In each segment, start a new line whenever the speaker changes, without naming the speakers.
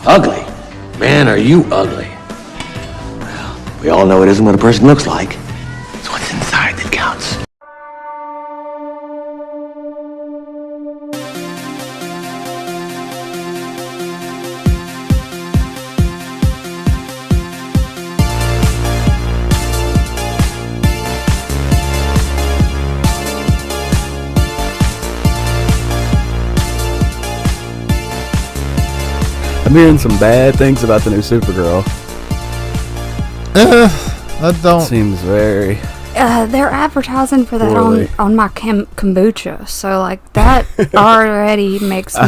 Ugly? Man, are you ugly. Well, we all know it isn't what a person looks like. It's what's inside that counts.
I'm hearing some bad things about the new Supergirl.
I don't.
Seems very.
They're advertising for that
Poorly.
on my kombucha, so like that already makes me.
I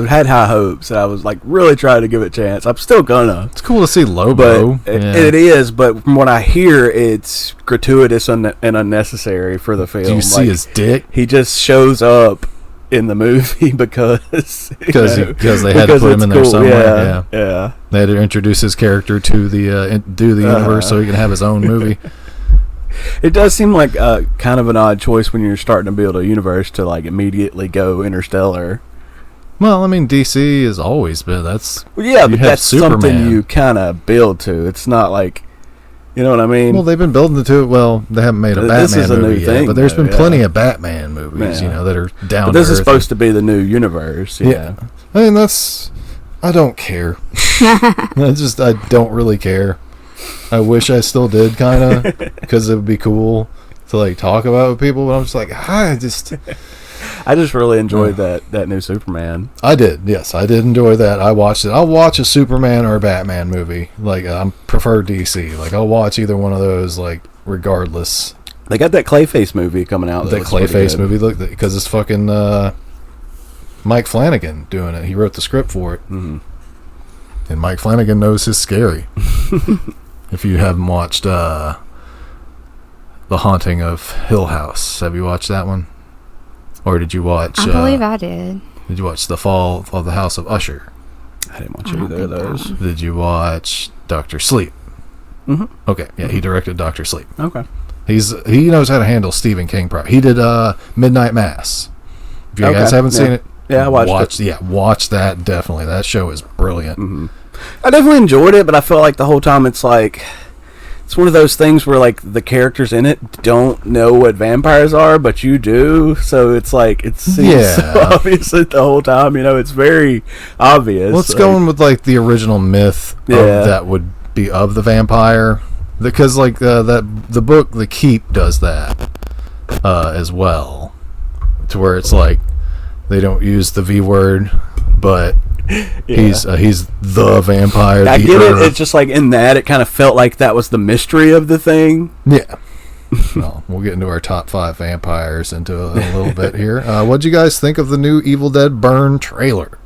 had high hopes, and I was like really trying to give it a chance. I'm still gonna.
It's cool to see Lobo.
But it is, but from what I hear, it's gratuitous and unnecessary for the film.
Do you see his dick?
He just shows up in the movie because
they had to put him in there somewhere.
Yeah.
They had to introduce his character to the universe so he can have his own movie.
It does seem like kind of an odd choice when you're starting to build a universe to like immediately go interstellar.
Well, I mean, DC has always been but
that's
Superman.
something you kind of build to. It's not like, you know what I mean?
Well, they've been building to it. Well, they haven't made a
This
Batman
is a new
movie yet,
thing,
but there's been
though,
plenty of Batman movies, that are down.
But this is supposed to be the new universe. Yeah.
I mean, I don't care. I don't really care. I wish I still did, kind of, because it would be cool to like talk about it with people. But I'm just like, I just
really enjoyed that new Superman.
I did, yes, I did enjoy that. I watched it. I'll watch a Superman or a Batman movie. Like, I prefer DC. Like, I'll watch either one of those, like, regardless.
They got that Clayface movie coming out.
That Clayface movie, look, because it's fucking Mike Flanagan doing it. He wrote the script for it.
Mm-hmm.
And Mike Flanagan knows his scary. If you haven't watched The Haunting of Hill House, have you watched that one? Or did you watch...
I believe I did.
Did you watch The Fall of the House of Usher?
I didn't watch either of those.
Did you watch Dr. Sleep?
Mm-hmm.
Okay, yeah, he directed Dr. Sleep.
Okay.
He knows how to handle Stephen King. He did Midnight Mass. If you guys haven't seen it,
I watched it.
Yeah, watch that, definitely. That show is brilliant.
Mm-hmm. I definitely enjoyed it, but I feel like the whole time it's like... It's one of those things where, like, the characters in it don't know what vampires are, but you do. So it's like, it seems so obvious the whole time. You know, it's very obvious.
Let's go with, like, the original myth that would be of the vampire. Because, like, the book, The Keep, does that as well. To where it's like, they don't use the V word, but... He's the vampire.
I get it. It's just like in that, it kind of felt like that was the mystery of the thing.
Yeah. Well, we'll get into our top 5 vampires into a little bit here. What'd you guys think of the new Evil Dead Burn trailer?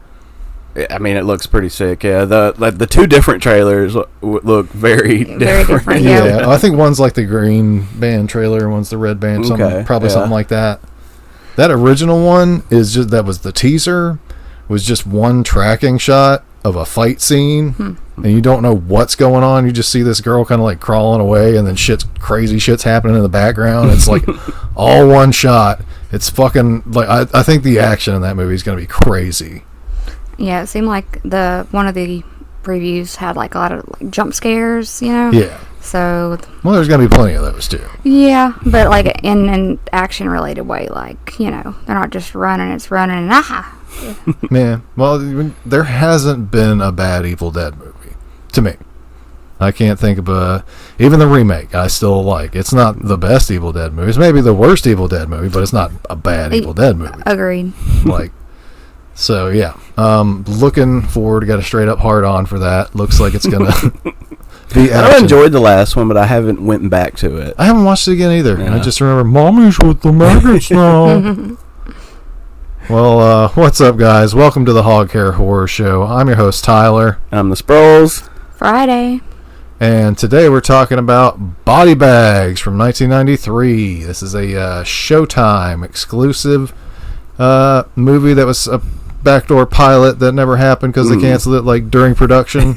I mean, it looks pretty sick. Yeah, the 2 different trailers look very different.
Yeah, I think one's like the green band trailer, one's the red band. Something like that. That original one that was the teaser. Was just one tracking shot of a fight scene, and you don't know what's going on. You just see this girl kind of like crawling away, and then crazy shit's happening in the background. It's like all one shot. It's fucking like I think the action in that movie is going to be crazy.
Yeah, it seemed like one of the previews had like a lot of like jump scares, you know.
Yeah.
So.
Well, there's going to be plenty of those too.
Yeah, but like in an action related way, like they're not just running; it's running and aha.
Man, well, there hasn't been a bad Evil Dead movie to me. I can't think of even the remake I still like. It's not the best Evil Dead movie. It's maybe the worst Evil Dead movie, but it's not a bad Evil Dead movie.
Agreed.
So yeah, looking forward to get a straight up hard on for that. Looks like it's gonna be action.
I enjoyed the last one, but I haven't went back to it.
I haven't watched it again either. Yeah. I just remember Mommy's with the maggots now. Well, what's up, guys? Welcome to the Hog Care Horror Show. I'm your host, Tyler.
I'm the Sproles.
Friday.
And today we're talking about Body Bags from 1993. This is a Showtime exclusive movie that was a backdoor pilot that never happened because they canceled it like during production.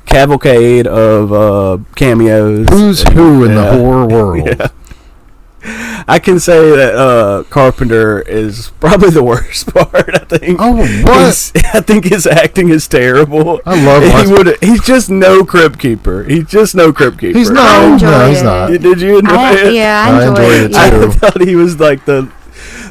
Cavalcade of cameos.
Who's who in the horror world.
Yeah. I can say that Carpenter is probably the worst part. I think.
Oh, what?
I think his acting is terrible.
I love.
He's just no Crypt Keeper. He's just no Crypt Keeper.
He's
I
not.
enjoyed
No, he's
it.
not.
Did you enjoy it?
Yeah, I enjoyed it.
I enjoyed it,
I
too.
thought he was like the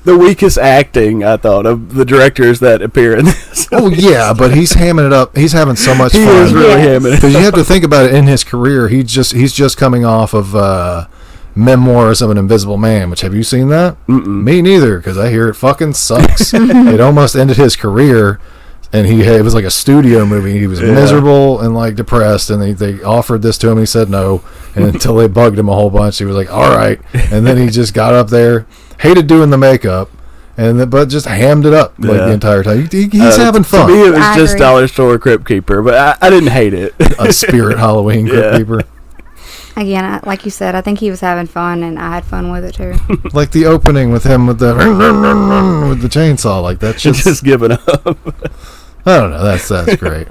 weakest acting. I thought of the directors that appear in this.
Oh yeah, but he's hamming it up. He's having so much
He
fun.
is really
Yes.
hamming it.
Because you have to think about it in his career. He's just coming off of Memoirs of an Invisible Man. Which, have you seen that? Me neither. Because I hear it fucking sucks. It almost ended his career. And it was like a studio movie. He was miserable and like depressed, and they offered this to him. He said no, and until they bugged him a whole bunch, he was like, "All right." And then he just got up there, hated doing the makeup, but just hammed it up like the entire time. He's having fun.
To me, it was
I
just
agree.
Dollar Store Crypt Keeper, but I didn't hate it.
A Spirit Halloween Crypt Keeper,
Again, like you said, I think he was having fun, and I had fun with it too.
like the opening with him with the with the chainsaw, like that's
just giving up.
I don't know. That's great.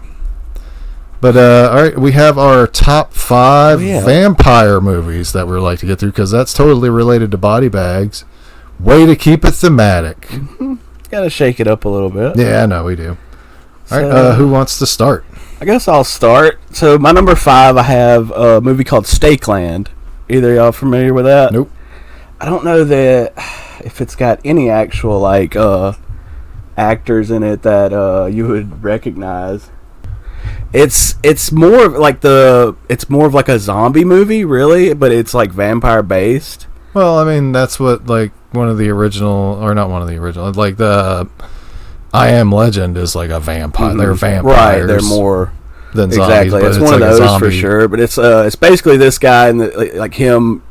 But all right, we have our top 5 vampire movies that we'd like to get through because that's totally related to body bags. Way to keep it thematic.
Gotta shake it up a little bit.
Yeah, I know we do. All right,
So-
who wants to start?
I guess I'll start. So my number 5, I have a movie called Stakeland. Either of y'all familiar with that?
Nope.
I don't know that if it's got any actual like actors in it that you would recognize. It's more of like a zombie movie, really, but it's like vampire based.
Well, I mean, that's what like one of the original, or not one of the original, like the I Am Legend is like a vampire. They're vampires,
Right? They're more
than zombies.
exactly.
But
It's one
like
of
a
those for
zombie.
sure. But it's basically this guy and like him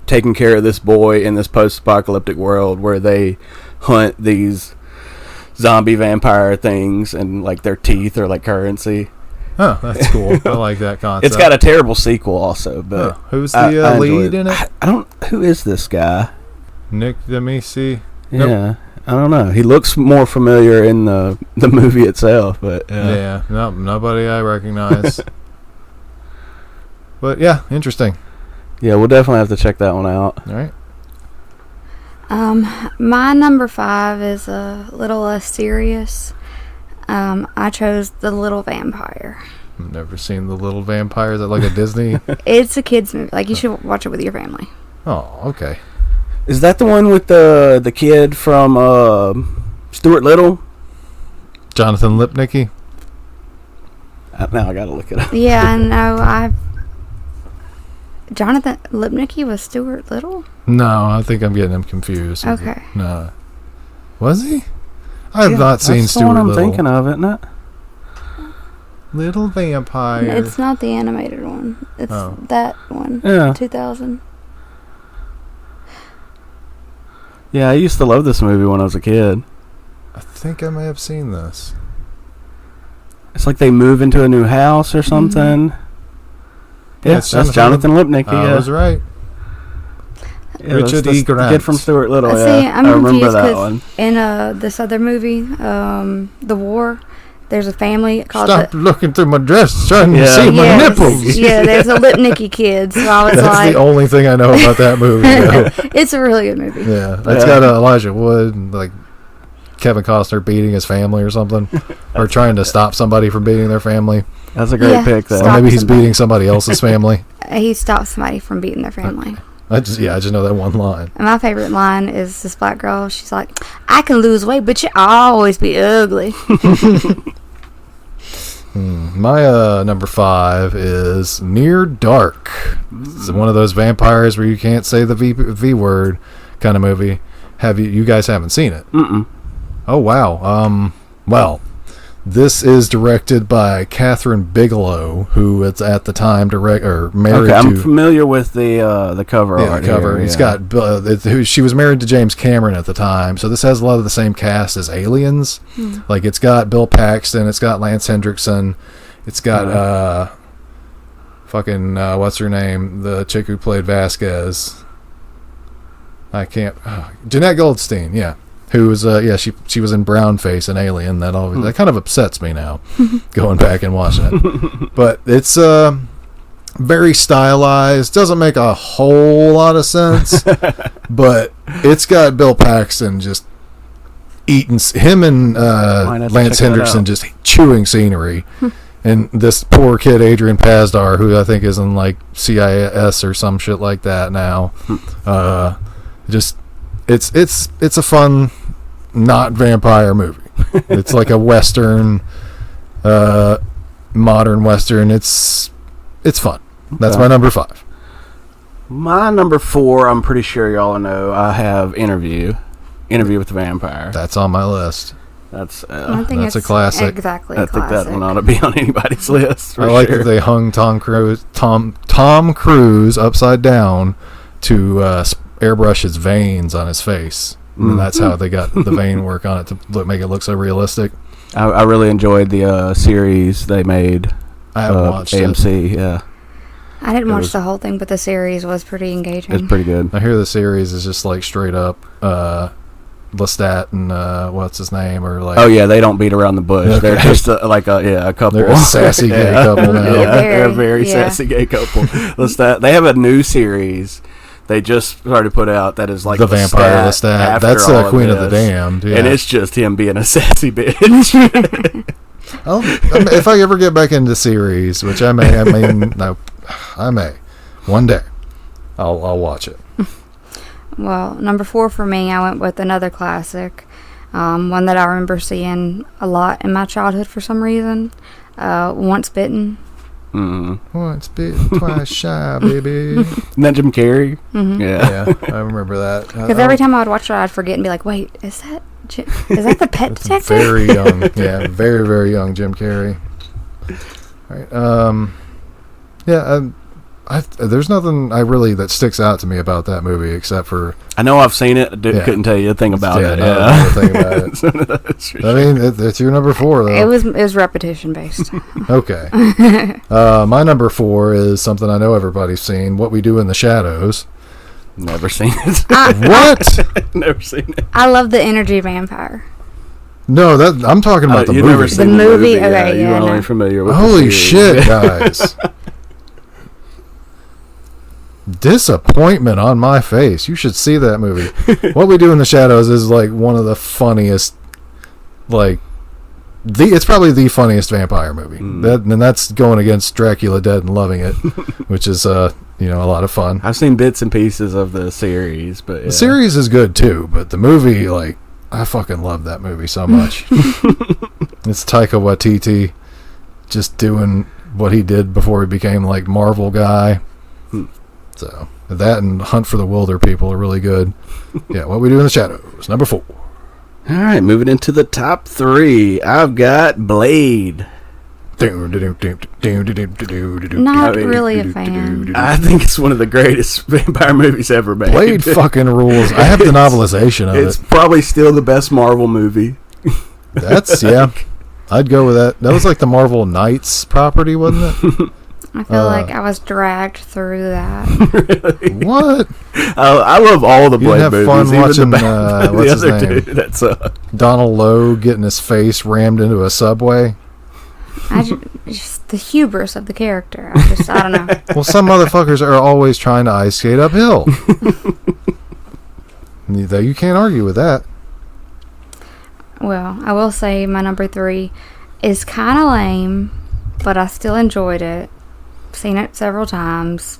taking care of this boy in this post-apocalyptic world where they hunt these zombie vampire things and like their teeth are like currency.
Oh, that's cool. I like that concept.
It's got a terrible sequel also, but
who's
I
the
enjoy
lead in it?
I don't. Who is this guy?
Nick Demisi.
Yeah,
Nope.
I don't know. He looks more familiar in the movie itself, but
Yeah, no, nobody I recognize. But yeah, interesting.
yeah, we'll definitely have to check that one out.
All right.
My number 5 is a little less serious. I chose The Little Vampire.
I've never seen The Little Vampire. Is that like a Disney?
It's a kids movie. Like, you should watch it with your family.
Oh, okay.
Is that the one with the kid from Stuart Little?
Jonathan Lipnicki.
Now I gotta look it up.
Yeah, I know. Jonathan Lipnicki was Stuart Little?
No, I think I'm getting him confused.
Okay.
No. Was he? I have
Yeah,
not seen
that's the one
Stuart
I'm
Little.
thinking of, isn't it?
Little Vampire.
It's not the animated one. It's that one.
Yeah.
2000.
Yeah, I used to love this movie when I was a kid.
I think I may have seen this.
It's like they move into a new house or something.
Yeah,
Yes, that's Jonathan Lipnicki.
I was right.
Yeah,
Richard
that's
E.
the
Grant.
kid from Stuart Little.
See,
Yeah,
I'm
I remember
confused
that
'cause
one.
in this other movie, The War, there's a family called
Stop looking through my dress trying to
Yeah.
see my
Yes.
nipples.
Yeah, there's a Lipnicki kid. So I was
That's
like,
the only thing I know about that movie. though.
it's a really good movie.
Yeah, it's got Elijah Wood, and, like Kevin Costner beating his family or something, or trying to stop somebody from beating their family.
That's a great
Yeah,
pick, though.
Or
stop.
maybe he's
somebody.
beating somebody else's family.
He stopped somebody from beating their family.
I just know that one line.
And my favorite line is this black girl. She's like, I can lose weight, but you always be ugly.
My number 5 is Near Dark. It's one of those vampires where you can't say the V word kind of movie. Have you guys haven't seen it?
Mm-mm.
Oh wow. Well, this is directed by Catherine Bigelow, who is at the time married
Okay, I'm
to.
familiar with the cover
Yeah,
art
the cover.
here,
It's
yeah.
got. She was married to James Cameron at the time, so this has a lot of the same cast as Aliens. Like it's got Bill Paxton, it's got Lance Hendrickson, it's got fucking what's her name, the chick who played Vasquez. I can't. Jeanette Goldstein, yeah, who was she was in Brownface and Alien. That kind of upsets me now, going back and watching it. But it's very stylized. Doesn't make a whole lot of sense, but it's got Bill Paxton just eating him and Lance Henriksen just chewing scenery. And this poor kid Adrian Pasdar, who I think is in like CIS or some shit like that now, just it's a fun, not vampire movie. It's like a western, modern western. It's fun. That's my number 5.
My number 4, I'm pretty sure y'all know. I have Interview with the Vampire.
That's on my list.
That's
that's a classic.
Exactly.
I think that one ought to be on anybody's list.
I like that they hung Tom Cruise upside down to airbrush his veins on his face, and that's how they got the vein work on it to make it look so realistic.
I really enjoyed the series they made.
I haven't watched
AMC. Yeah,
I didn't watch the whole thing, but the series was pretty engaging.
It's pretty good.
I hear the series is just like straight up Lestat and what's his name, or like,
oh yeah, they don't beat around the bush.
Okay.
They're just a couple.
They're a sassy gay couple now.
They're a very sassy gay couple. Lestat, they have a new series they just started to put out that is like
the Vampire Lestat. That's Queen of the Damned,
and it's just him being a sassy bitch.
If I ever get back into series, which I may one day, I'll watch it.
Well, number 4 for me, I went with another classic, one that I remember seeing a lot in my childhood for some reason. Once Bitten.
Mm-hmm.
Once bitten, twice shy, baby.
Isn't that Jim Carrey?
Mm-hmm.
Yeah, I remember that.
Because every time I would watch it, I'd forget and be like, "Wait, is that the Pet Detective?"
Very young, very very young Jim Carrey. All right, there's nothing that sticks out to me about that movie except for
I know I've seen it. Couldn't tell you a thing about it.
Thing about it. I mean, it's your number 4 though.
It was repetition based.
Okay. My number 4 is something I know everybody's seen. What We Do in the Shadows.
Never seen it.
What?
Never seen it.
I love the energy vampire.
No, I'm talking about the movie.
Never seen
the movie. Okay,
yeah, you're only
no.
familiar with.
Holy shit, guys! Disappointment on my face. You should see that movie. What We Do in the Shadows is like one of the funniest, it's probably the funniest vampire movie. And that's going against Dracula Dead and Loving It, which is a lot of fun.
I've seen bits and pieces of the series, but
the series is good too, but the movie, I fucking love that movie so much. It's Taika Waititi just doing what he did before he became Marvel guy. So that and Hunt for the Wilder People are really good. Yeah, What We Do in the Shadows, number 4.
All right, moving into the top 3. I've got Blade.
Not really a fan.
I think it's one of the greatest vampire movies ever made.
Blade fucking rules. I have the novelization of it.
It's probably still the best Marvel movie.
That's, I'd go with that. That was like the Marvel Knights property, wasn't it?
I feel like I was dragged through that.
Really?
What?
I love all the Blade
have
movies.
Fun watching
the
what's his
other
name?
Dude, that's
Donald Lowe getting his face rammed into a subway.
Just the hubris of the character. I don't know.
Well, some motherfuckers are always trying to ice skate uphill. You can't argue with that.
Well, I will say my number 3 is kind of lame, but I still enjoyed it. Seen it several times.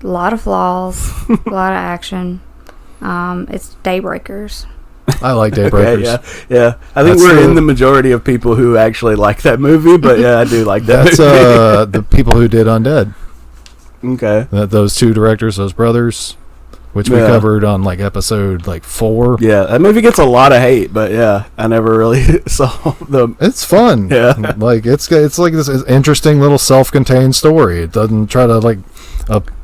A lot of flaws, a lot of action. It's Daybreakers.
I like Daybreakers.
Okay, yeah. I think we're in the majority of people who actually like that movie, but yeah, I do like that
movie. That's the people who did Undead.
Okay.
Those 2 directors, those brothers, which we covered on episode 4.
Yeah, that movie gets a lot of hate, but yeah, I never really saw them.
It's fun.
Yeah.
It's like this interesting little self-contained story. It doesn't try to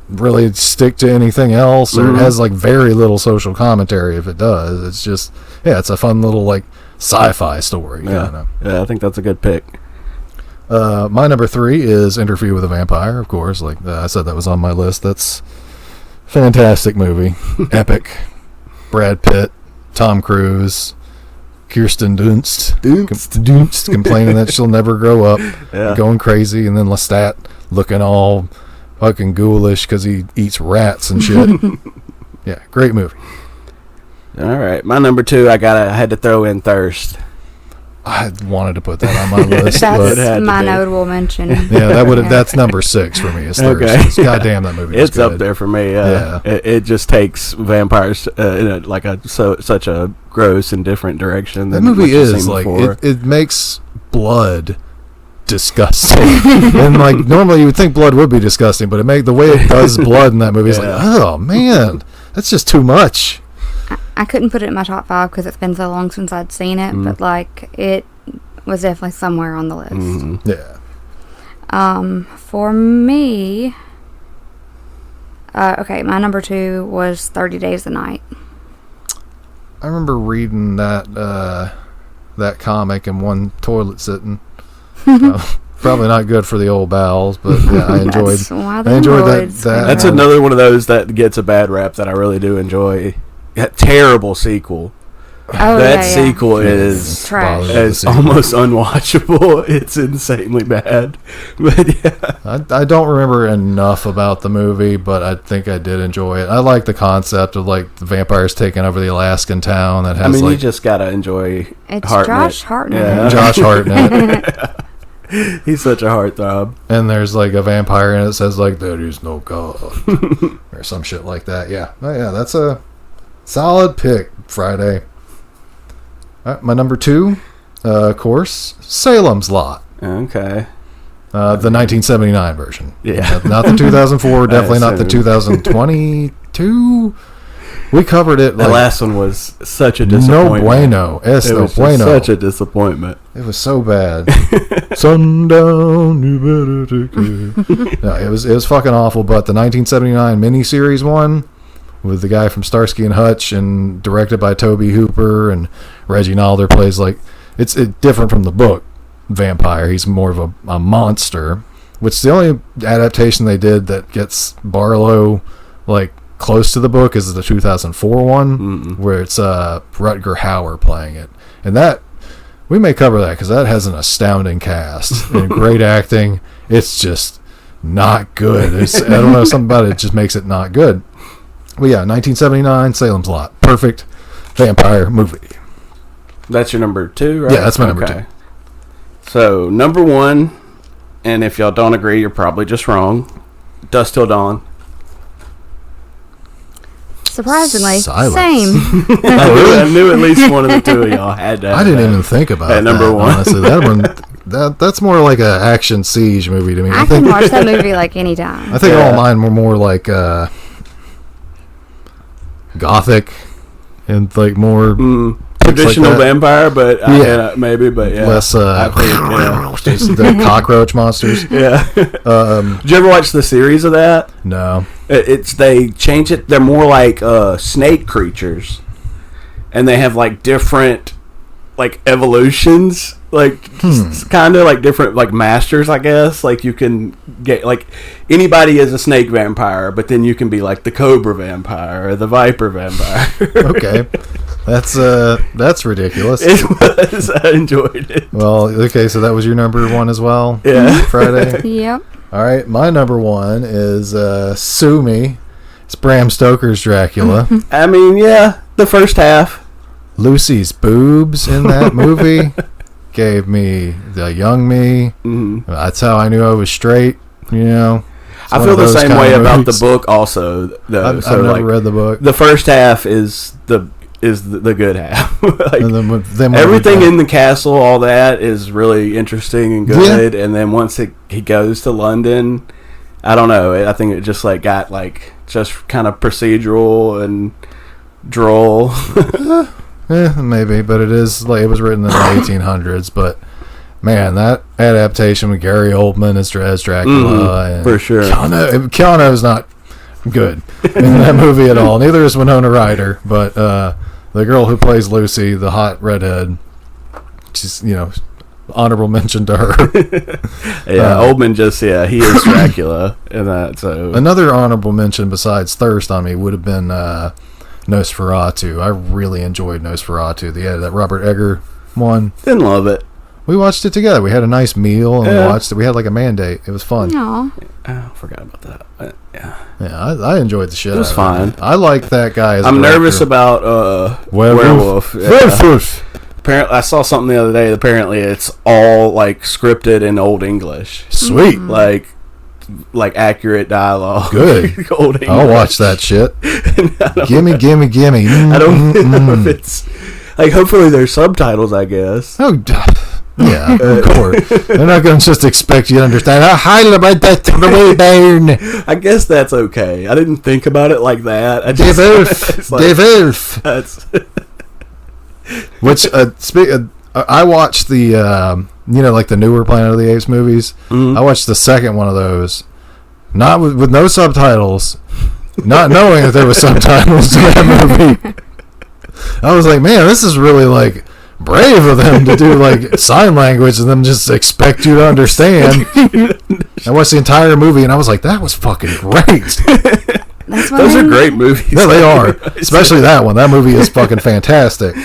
really stick to anything else, or it has very little social commentary if it does. It's just it's a fun little sci-fi story.
Yeah. Yeah, I think that's a good pick.
My number 3 is Interview with a Vampire, of course. I said, that was on my list. That's fantastic movie. Epic. Brad Pitt, Tom Cruise, Kirsten Dunst complaining that she'll never grow up, going crazy, and then Lestat looking all fucking ghoulish because he eats rats and shit. Yeah, great movie.
All right, my number 2, I had to throw in Thirst.
I wanted to put that on my list.
That's my notable mention.
Yeah, that's number 6 for me. Is Thirst.
Okay.
God damn, that movie.
It's
good.
up there for me. It just takes vampires in such a gross and different direction.
That movie is like it makes blood disgusting, and like normally you would think blood would be disgusting, but the way it does blood in that movie is like, oh man, that's just too much.
I couldn't put it in my top 5 because it's been so long since I'd seen it, but like it was definitely somewhere on the list.
Mm-hmm. Yeah.
For me, okay, my number 2 was 30 Days a Night.
I remember reading that comic in one toilet sitting. Probably not good for the old bowels, but yeah, I enjoyed that.
That's another one of those that gets a bad rap that I really do enjoy. That terrible sequel.
Oh,
sequel is
trash.
It's almost unwatchable. It's insanely bad. But yeah,
I don't remember enough about the movie, but I think I did enjoy it. I like the concept of like the vampires taking over the Alaskan town that has.
you just gotta enjoy.
It's
Hartnett.
Josh Hartnett.
Yeah. Josh Hartnett.
He's such a heartthrob.
And there's like a vampire and it says like there is no God or some shit like that. Yeah, that's a solid pick. Friday. My number 2, of course, Salem's Lot.
Okay.
The 1979 version.
Yeah.
Not the 2004, definitely not the 2022. We covered it.
The last one was such a disappointment.
No bueno.
It was such a disappointment.
It was so bad. Sundown, you better take it. No, it was fucking awful, but the 1979 miniseries one with the guy from Starsky and Hutch and directed by Tobe Hooper and Reggie Nalder plays like it's different from the book vampire. He's more of a monster, which is the only adaptation they did that gets Barlow like close to the book is the 2004 one where it's Rutger Hauer playing it, and that we may cover that because that has an astounding cast and great acting. It's just not good. I don't know, something about it just makes it not good. Well, yeah, 1979, Salem's Lot. Perfect vampire movie.
That's your number 2, right?
Yeah, that's my number 2.
So, number 1, and if y'all don't agree, you're probably just wrong. Dusk Till Dawn.
Surprisingly,
Silence.
same.
I knew at least one of the two of y'all had to.
I didn't even think about that.
Number 1.
Honestly, that one, that's more like a action siege movie to me.
I can watch that movie like anytime.
I think all mine were more like gothic and like more
traditional
like
vampire, but maybe, but yeah,
less just the cockroach monsters.
Yeah. Did you ever watch the series of that?
No.
They change it. They're more like snake creatures, and they have like different like evolutions, like kind of like different like masters, I guess. Like you can get like anybody is a snake vampire, but then you can be like the cobra vampire or the viper vampire.
Okay, that's ridiculous.
It was. I enjoyed it.
Well, okay, so that was your number 1 as well.
Yeah,
Friday.
Yep.
All right, my number 1 is Sue Me. It's Bram Stoker's Dracula.
I mean, yeah, the first half.
Lucy's boobs in that movie gave me the young me. That's how I knew I was straight. You know,
I feel the same way about the book. Also,
I've never read the book.
The first half is the good half. Like,
and then
everything in the castle, all that is really interesting and good. Yeah. And then once he goes to London, I don't know. I think it just like got like just kind of procedural and droll.
Maybe, but it is like it was written in the 1800s. But man, that adaptation with Gary Oldman as Dracula, and
for sure,
Keanu is not good in that movie at all. Neither is Winona Ryder, but the girl who plays Lucy, the hot redhead, she's honorable mention to her.
Oldman he is Dracula in that. So
another honorable mention besides Thirst on me would have been Nosferatu. I really enjoyed Nosferatu. That Robert Egger one.
Didn't love it.
We watched it together. We had a nice meal and we watched it. We had like a mandate. It was fun.
No.
I forgot about that. Yeah,
I enjoyed the shit.
It was fine.
I like that guy.
I'm nervous about Werewolf.
Werewolf.
Apparently, I saw something the other day. Apparently, it's all like scripted in Old English.
Sweet,
like accurate dialogue.
Good.
Old English.
I'll watch that shit. Gimme.
I don't know if it's like. Hopefully, there's subtitles. I guess.
Oh, yeah, of course. They're not going to just expect you to understand. How about that the way burn?
I guess that's okay. I didn't think about it like that. I just,
That's which I watched the like the newer Planet of the Apes movies. Mm-hmm. I watched the second one of those, not with no subtitles, not knowing that there was subtitles to that movie. I was like, man, this is really like brave of them to do like sign language and then just expect you to understand. I watched the entire movie and I was like, that was fucking great.
Those are great movies.
No, they are. Especially that one. That movie is fucking fantastic.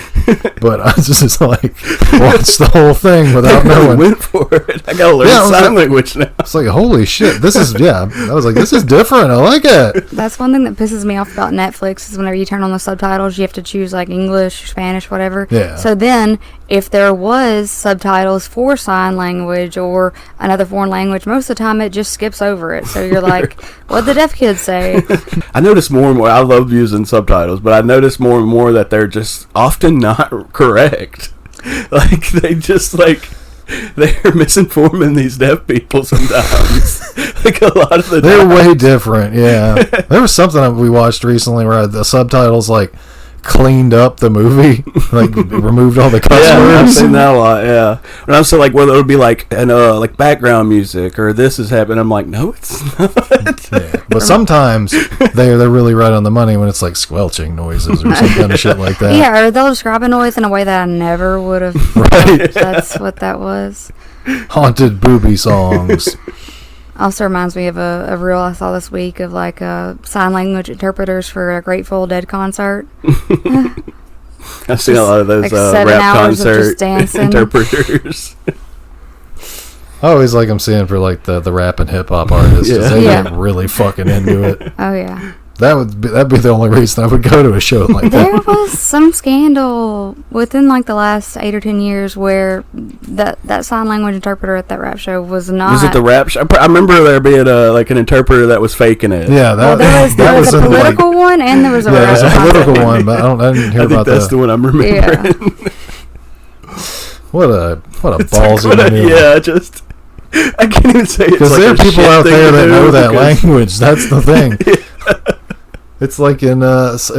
But I just like watched the whole thing without knowing.
Went for it. I gotta learn sign language now.
It's like, holy shit. This is, I was like, this is different. I like it.
That's one thing that pisses me off about Netflix is whenever you turn on the subtitles, you have to choose like English, Spanish, whatever.
Yeah.
So then, if there was subtitles for sign language or another foreign language, most of the time it just skips over it. So you're like, what'd the deaf kids say?
I notice more and more. I love using subtitles, but I notice more and more that they're just often not correct. Like they just like they're misinforming these deaf people sometimes. Like a lot of the
they're
times.
way different. Yeah, there was something that we watched recently where the subtitles like cleaned up the movie, like removed all the cuss words.
I've seen that a lot. Yeah, and I'm so like, well, it would be like like background music or this is happening. I'm like, no, it's not.
Yeah. But sometimes they're really right on the money when it's like squelching noises or some kind of shit like that.
Yeah, or they'll describe a noise in a way that I never would have.
Right.
That's what that was.
Haunted booby songs.
Also reminds me of a reel I saw this week of like sign language interpreters for a Grateful Dead concert.
I've seen a lot of those
like
rap concert interpreters.
I always like them seeing for like the rap and hip hop artists. They get really fucking into it.
Oh yeah.
That'd be the only reason I would go to a show like that.
There was some scandal within like the last 8 or 10 years where that sign language interpreter at that rap show was not.
Was it the rap show? I remember there being like an interpreter that was faking it.
Yeah,
there was a political one and there was a rap
there's a political one, but I didn't hear about that.
That's the one I'm remembering.
Yeah.
What a ballsy move.
Yeah, just I can't even say it
because there are people out there that know that language. That's the thing. It's like in it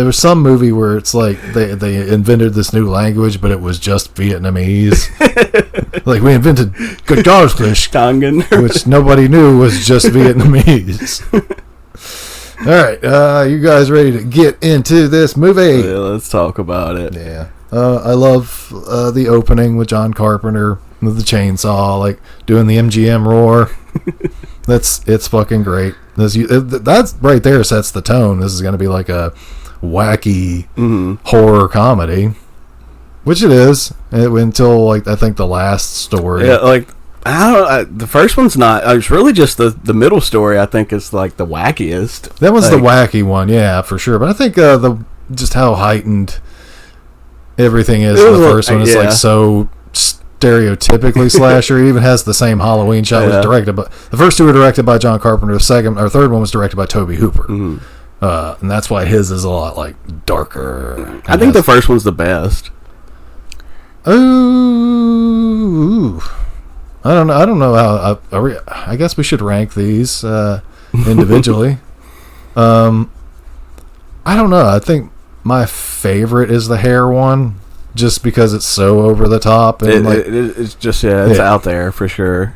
was some movie where it's like they invented this new language, but it was just Vietnamese. Like we invented
Tongan,
which nobody knew was just Vietnamese. All right, you guys ready to get into this movie?
Yeah, let's talk about it.
Yeah, I love the opening with John Carpenter with the chainsaw, like doing the MGM roar. It's fucking great. That's right there sets the tone. This is going to be like a wacky horror comedy, which it is until like I think the last story.
Yeah, like the first one's not. It's really just the middle story. I think is like the wackiest.
That was the wacky one, yeah, for sure. But I think just how heightened everything is in the first one is like so stereotypically slasher. It even has the same Halloween shot. It was directed, but the first two were directed by John Carpenter. The second or third one was directed by Tobe Hooper, and that's why his is a lot like darker.
I think the first one's the best.
Ooh, I don't know how. I guess we should rank these individually. I don't know. I think my favorite is the hair one. Just because it's so over the top and
it's just it's out there for sure.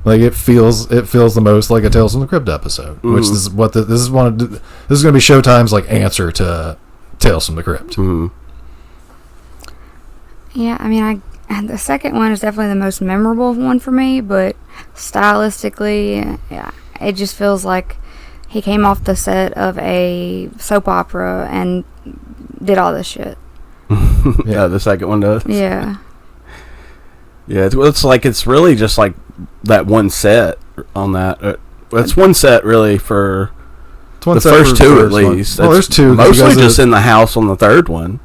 Like it feels the most like a Tales from the Crypt episode, which is what this is going to be Showtime's like answer to Tales from the Crypt.
Yeah, I mean, the second one is definitely the most memorable one for me, but stylistically, yeah, it just feels like he came off the set of a soap opera and did all this shit.
Yeah, the second one does.
Yeah.
Yeah, it's really just like that one set on that. It's one set really for the first two at least.
Well, there's two.
Mostly just in the house on the third one.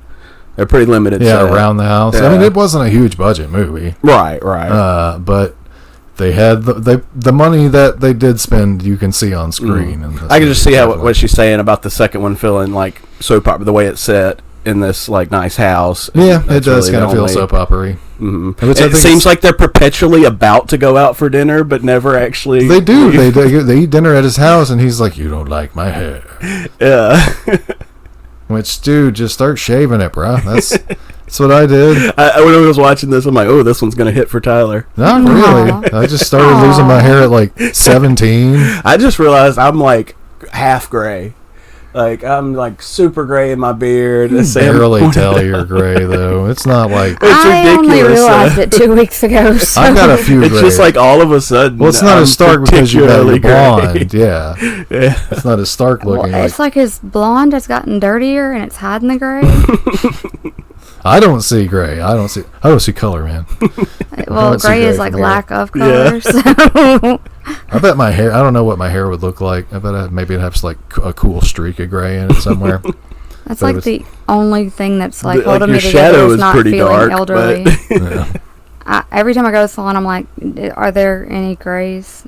They're pretty limited.
Yeah, around the house. Yeah. I mean, it wasn't a huge budget movie.
Right.
But they had the money that they did spend. You can see on screen. And
I can just see what she's saying about the second one feeling like soap opera, the way it's set in this like nice house.
Yeah, it does kind of feel soap opera-y.
Mm-hmm. It seems like they're perpetually about to go out for dinner, but never actually.
They do. They eat dinner at his house, and he's like, "You don't like my hair."
Yeah.
Which, dude, just start shaving it, bro. That's what I did.
When I was watching this, I'm like, "Oh, this one's gonna hit for Tyler."
Not really. I just started losing my hair at like 17.
I just realized I'm like half gray. Like, I'm like super gray in my beard.
You barely tell you're gray, though. It's not like...
It's ridiculous.
I only realized it 2 weeks ago. So.
I've got a few
It's
gray.
just like all of a sudden.
Well, it's not as stark because you got your blonde.
Gray.
Yeah. It's not as stark looking.
Well, it's like his blonde has gotten dirtier and it's hiding the gray.
I don't see gray. I don't see color, man.
Well, gray is like lack of color. Yeah. So.
I bet my hair. I don't know what my hair would look like. I bet maybe it has like a cool streak of gray in it somewhere.
That's like the only thing that's like holding me
together.
Shadow
is
not
pretty
feeling
dark,
elderly.
Yeah.
Every time I go to the salon, I'm like, "Are there any grays?"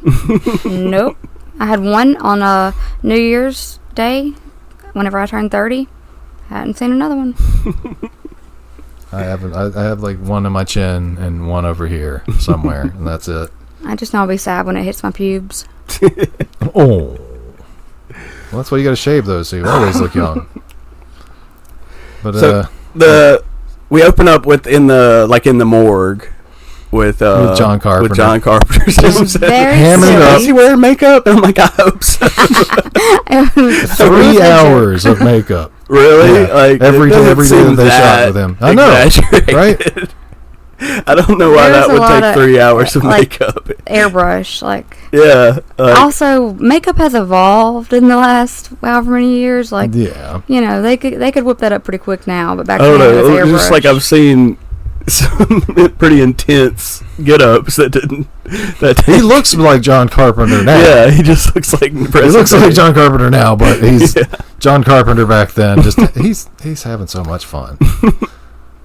Nope. I had one on a New Year's Day, whenever I turned 30. Hadn't seen another one.
I haven't. I have like one in my chin and one over here somewhere, and that's it.
I just know I'll be sad when it hits my pubes.
Oh. Well, that's why you got to shave those, so you always look young. But
so we open up in the morgue with
John Carpenter.
With John Carpenter.
Hamming it up.
Is he wearing makeup? I'm like, I hope so.
3 hours of makeup.
Really?
Yeah.
Like
every day that they shot with him. I know, right?
I don't know why that would take 3 hours of makeup.
Airbrush, like.
Yeah.
Also, makeup has evolved in the last however many years. Like,
yeah.
You know, they could whip that up pretty quick now, but back then it was airbrush.
Just like I've seen some pretty intense get-ups that didn't.
He looks like John Carpenter now.
Yeah, he just looks like.
He looks like John Carpenter now, but he's John Carpenter back then. Just he's having so much fun.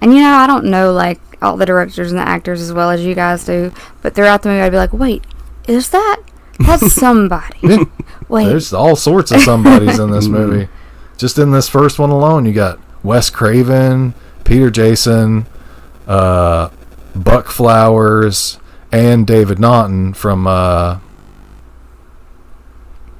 And you know, I don't know like all the directors and the actors as well as you guys do, but throughout the movie, I'd be like, "Wait, that's somebody."
Yeah.
Wait,
there's all sorts of somebodies in this movie. Just in this first one alone, you got Wes Craven, Peter Jason, Buck Flowers, and David Naughton from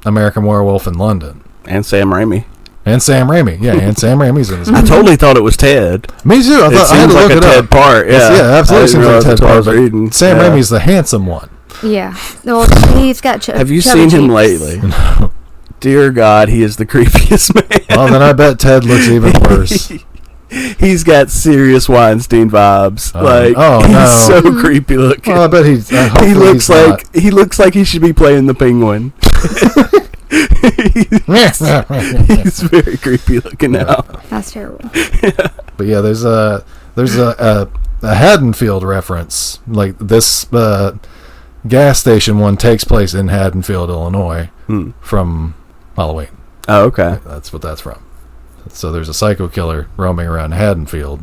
American Werewolf in London.
And Sam Raimi.
And Sam Raimi's in this movie.
I totally thought it was Ted.
Me too. I had to look it
Ted
up.
part. Yeah,
Absolutely seems like Ted part. Sam
yeah.
Raimi's the handsome one.
Yeah. Well, he's got.
Have you seen him lately?
No.
Dear God, he is the creepiest man.
Well, then I bet Ted looks even worse.
He's got serious Weinstein vibes. He's so creepy looking.
Well, I bet
he looks like he should be playing the Penguin. He's very creepy looking now.
That's terrible.
Yeah.
But yeah, there's a Haddonfield reference. Like this gas station one takes place in Haddonfield, Illinois, from Halloween.
Oh, okay.
That's what that's from. So there's a psycho killer roaming around Haddonfield.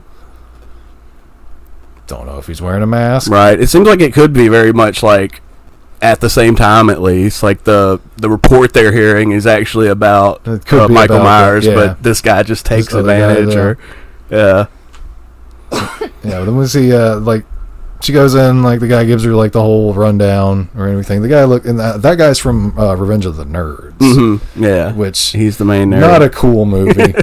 Don't know if he's wearing a mask.
Right. It seems like it could be very much like at the same time, at least. Like the report they're hearing is actually about Michael Myers, but this guy just takes advantage. Yeah.
Yeah. Then we see like she goes in, like the guy gives her like the whole rundown or anything. The guy that guy's from Revenge of the Nerds.
Mm-hmm. Yeah,
which
he's the main nerd.
Not a cool movie.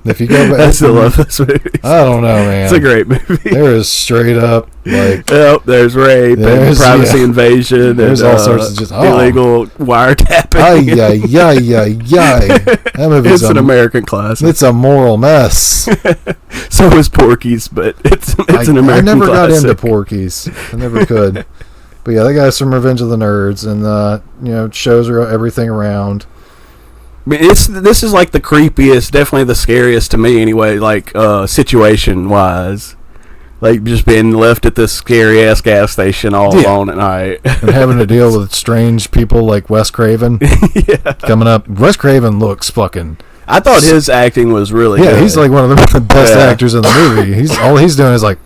If you go back,
I still love this movie.
I don't know, man.
It's a great movie.
There is straight up like
there's rape and privacy invasion.
There's all sorts of just
illegal wiretapping.
That movie's
an American classic.
It's a moral mess.
So is Porky's, but it's an American classic.
I never got into Porky's. I never could. But yeah, that guy's from Revenge of the Nerds, and shows her everything around.
I mean, this is like the creepiest, definitely the scariest to me anyway, like situation wise. Like just being left at this scary ass gas station all alone at night,
and having to deal with strange people like Wes Craven coming up. Wes Craven looks fucking.
I thought his acting was really good.
He's like one of the best actors in the movie. All he's doing is like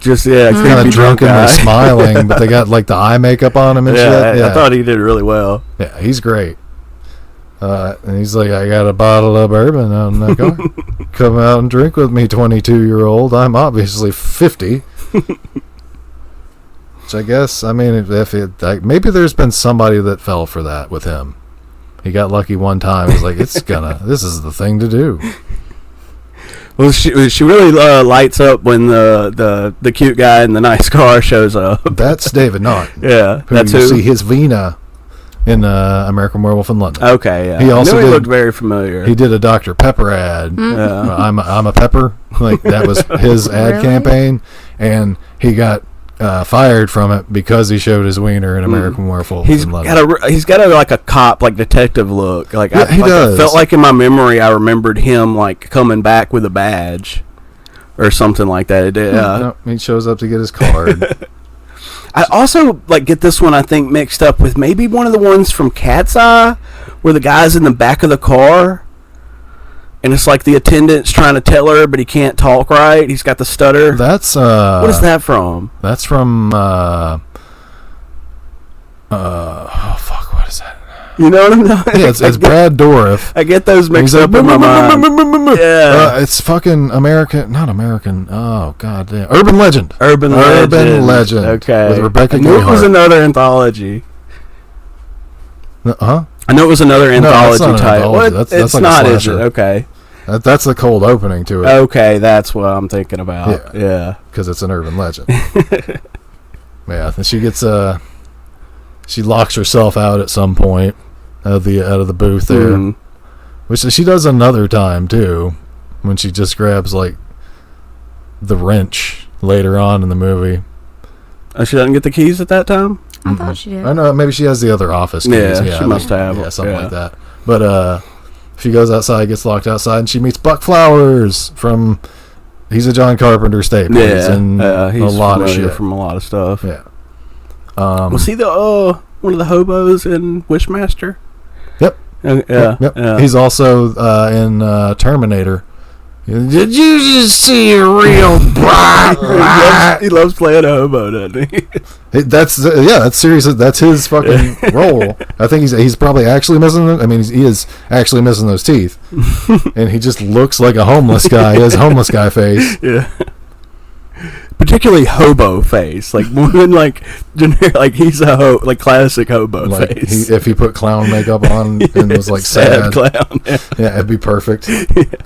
just
kind of drunken and smiling, but they got like the eye makeup on him and shit. Yeah,
I thought he did really well.
Yeah, he's great. And he's like, I got a bottle of bourbon out in the car. Come out and drink with me, 22-year-old. I'm obviously 50. Which I guess, I mean, maybe there's been somebody that fell for that with him. He got lucky one time. He's like, this is the thing to do.
Well, she really lights up when the cute guy in the nice car shows up.
That's David Naughton.
Yeah,
that's who you see his Vina in American Werewolf in London.
Okay, yeah.
He also
looked very familiar.
He did a Dr. Pepper ad.
Yeah.
I'm a pepper. Like that was his ad campaign, and he got fired from it because he showed his wiener in American Werewolf in London.
He's got a cop, like detective look. Like
he does.
I felt like in my memory I remembered him like coming back with a badge or something like that.
No, he shows up to get his card.
I also get this one I think mixed up with maybe one of the ones from Cat's Eye where the guy's in the back of the car and it's like the attendant's trying to tell her but he can't talk right. He's got the stutter.
That's
what is that from?
That's from oh fuck, what is that?
You know what I'm talking?
Yeah, it's Brad Dourif.
I get those mixed up in my mind. Yeah,
it's fucking not American. Oh god damn, Urban Legend.
Urban Legend. Okay,
with Rebecca.
I knew it was another anthology.
Huh?
I know it was another anthology title.
That's like
not,
a
is it? Okay.
That's the cold opening to it.
Okay, that's what I'm thinking about. Yeah,
because it's an urban legend. Yeah, and she gets she locks herself out at some point out of the booth there, which she does another time too, when she just grabs like the wrench later on in the movie.
Oh, she doesn't get the keys at that time?
I thought she did.
I know, maybe she has the other office keys.
Yeah, she must have.
Yeah, something like that. But she goes outside, gets locked outside, and she meets Buck Flowers from. He's a John Carpenter staple.
Yeah,
he's in a lot of shit
from a lot of stuff.
Yeah.
Was he the one of the hobos in Wishmaster?
Yep.
Yeah.
He's also in Terminator. Did you just see a real bright light?
He loves playing a hobo, doesn't he?
That's seriously. That's his fucking role. I think he's probably actually missing them. I mean, he is actually missing those teeth, and he just looks like a homeless guy. He has homeless guy face.
Yeah. Particularly hobo face, like more than like he's a classic hobo face.
If he put clown makeup on and was like sad
clown,
yeah, it'd be perfect.
Yeah.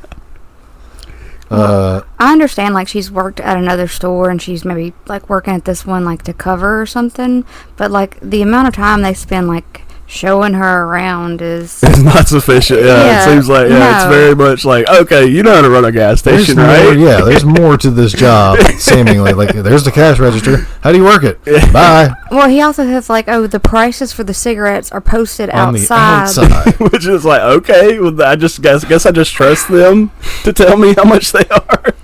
I understand like she's worked at another store and she's maybe like working at this one like to cover or something, but like the amount of time they spend like showing her around is
it's not sufficient. Yeah, it seems like it's very much like, okay, you know how to run a gas station, right?
There's more to this job seemingly. Like there's the cash register. How do you work it? Bye.
Well, he also has like, the prices for the cigarettes are posted
on
outside.
The outside.
Which is like, okay, well, I just guess I just trust them to tell me how much they are.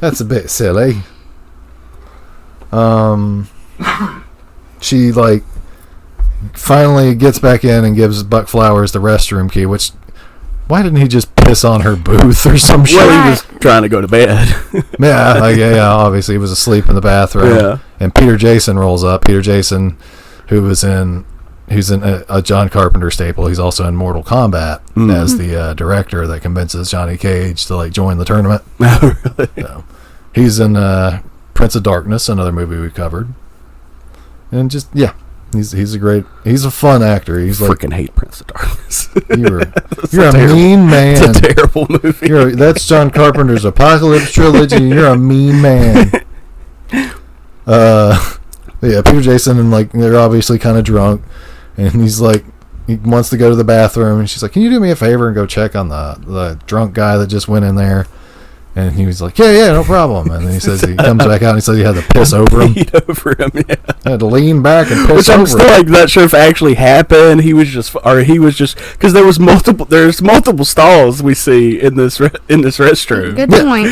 That's a bit silly. She like finally gets back in and gives Buck Flowers the restroom key, which why didn't he just piss on her booth or some shit?
Well, he was trying to go to bed.
Obviously he was asleep in the bathroom.
Yeah.
And Peter Jason rolls up. Peter Jason, who's in a John Carpenter staple. He's also in Mortal Kombat as the director that convinces Johnny Cage to like join the tournament.
Oh, really?
So, he's in Prince of Darkness, another movie we covered, and just he's a fun actor. He's like,
freaking hate Prince of Darkness.
You're a mean man.
It's a terrible movie.
That's John Carpenter's Apocalypse trilogy. You're a mean man. Peter Jason and like they're obviously kind of drunk, and he's like he wants to go to the bathroom, and she's like, "Can you do me a favor and go check on the drunk guy that just went in there?" And he was like, yeah, no problem. And then he says he comes back out and he says he had to piss over him.
Yeah.
I had to lean back and piss
Which
over
I'm still like not sure if it actually happened. He was just because there's multiple stalls we see in this restroom.
Good point.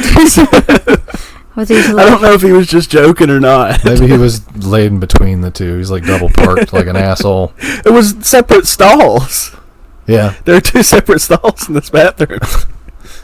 I don't know if he was just joking or not.
Maybe he was laid in between the two. He's like double parked like an asshole.
It was separate stalls.
Yeah.
There are 2 separate stalls in this bathroom.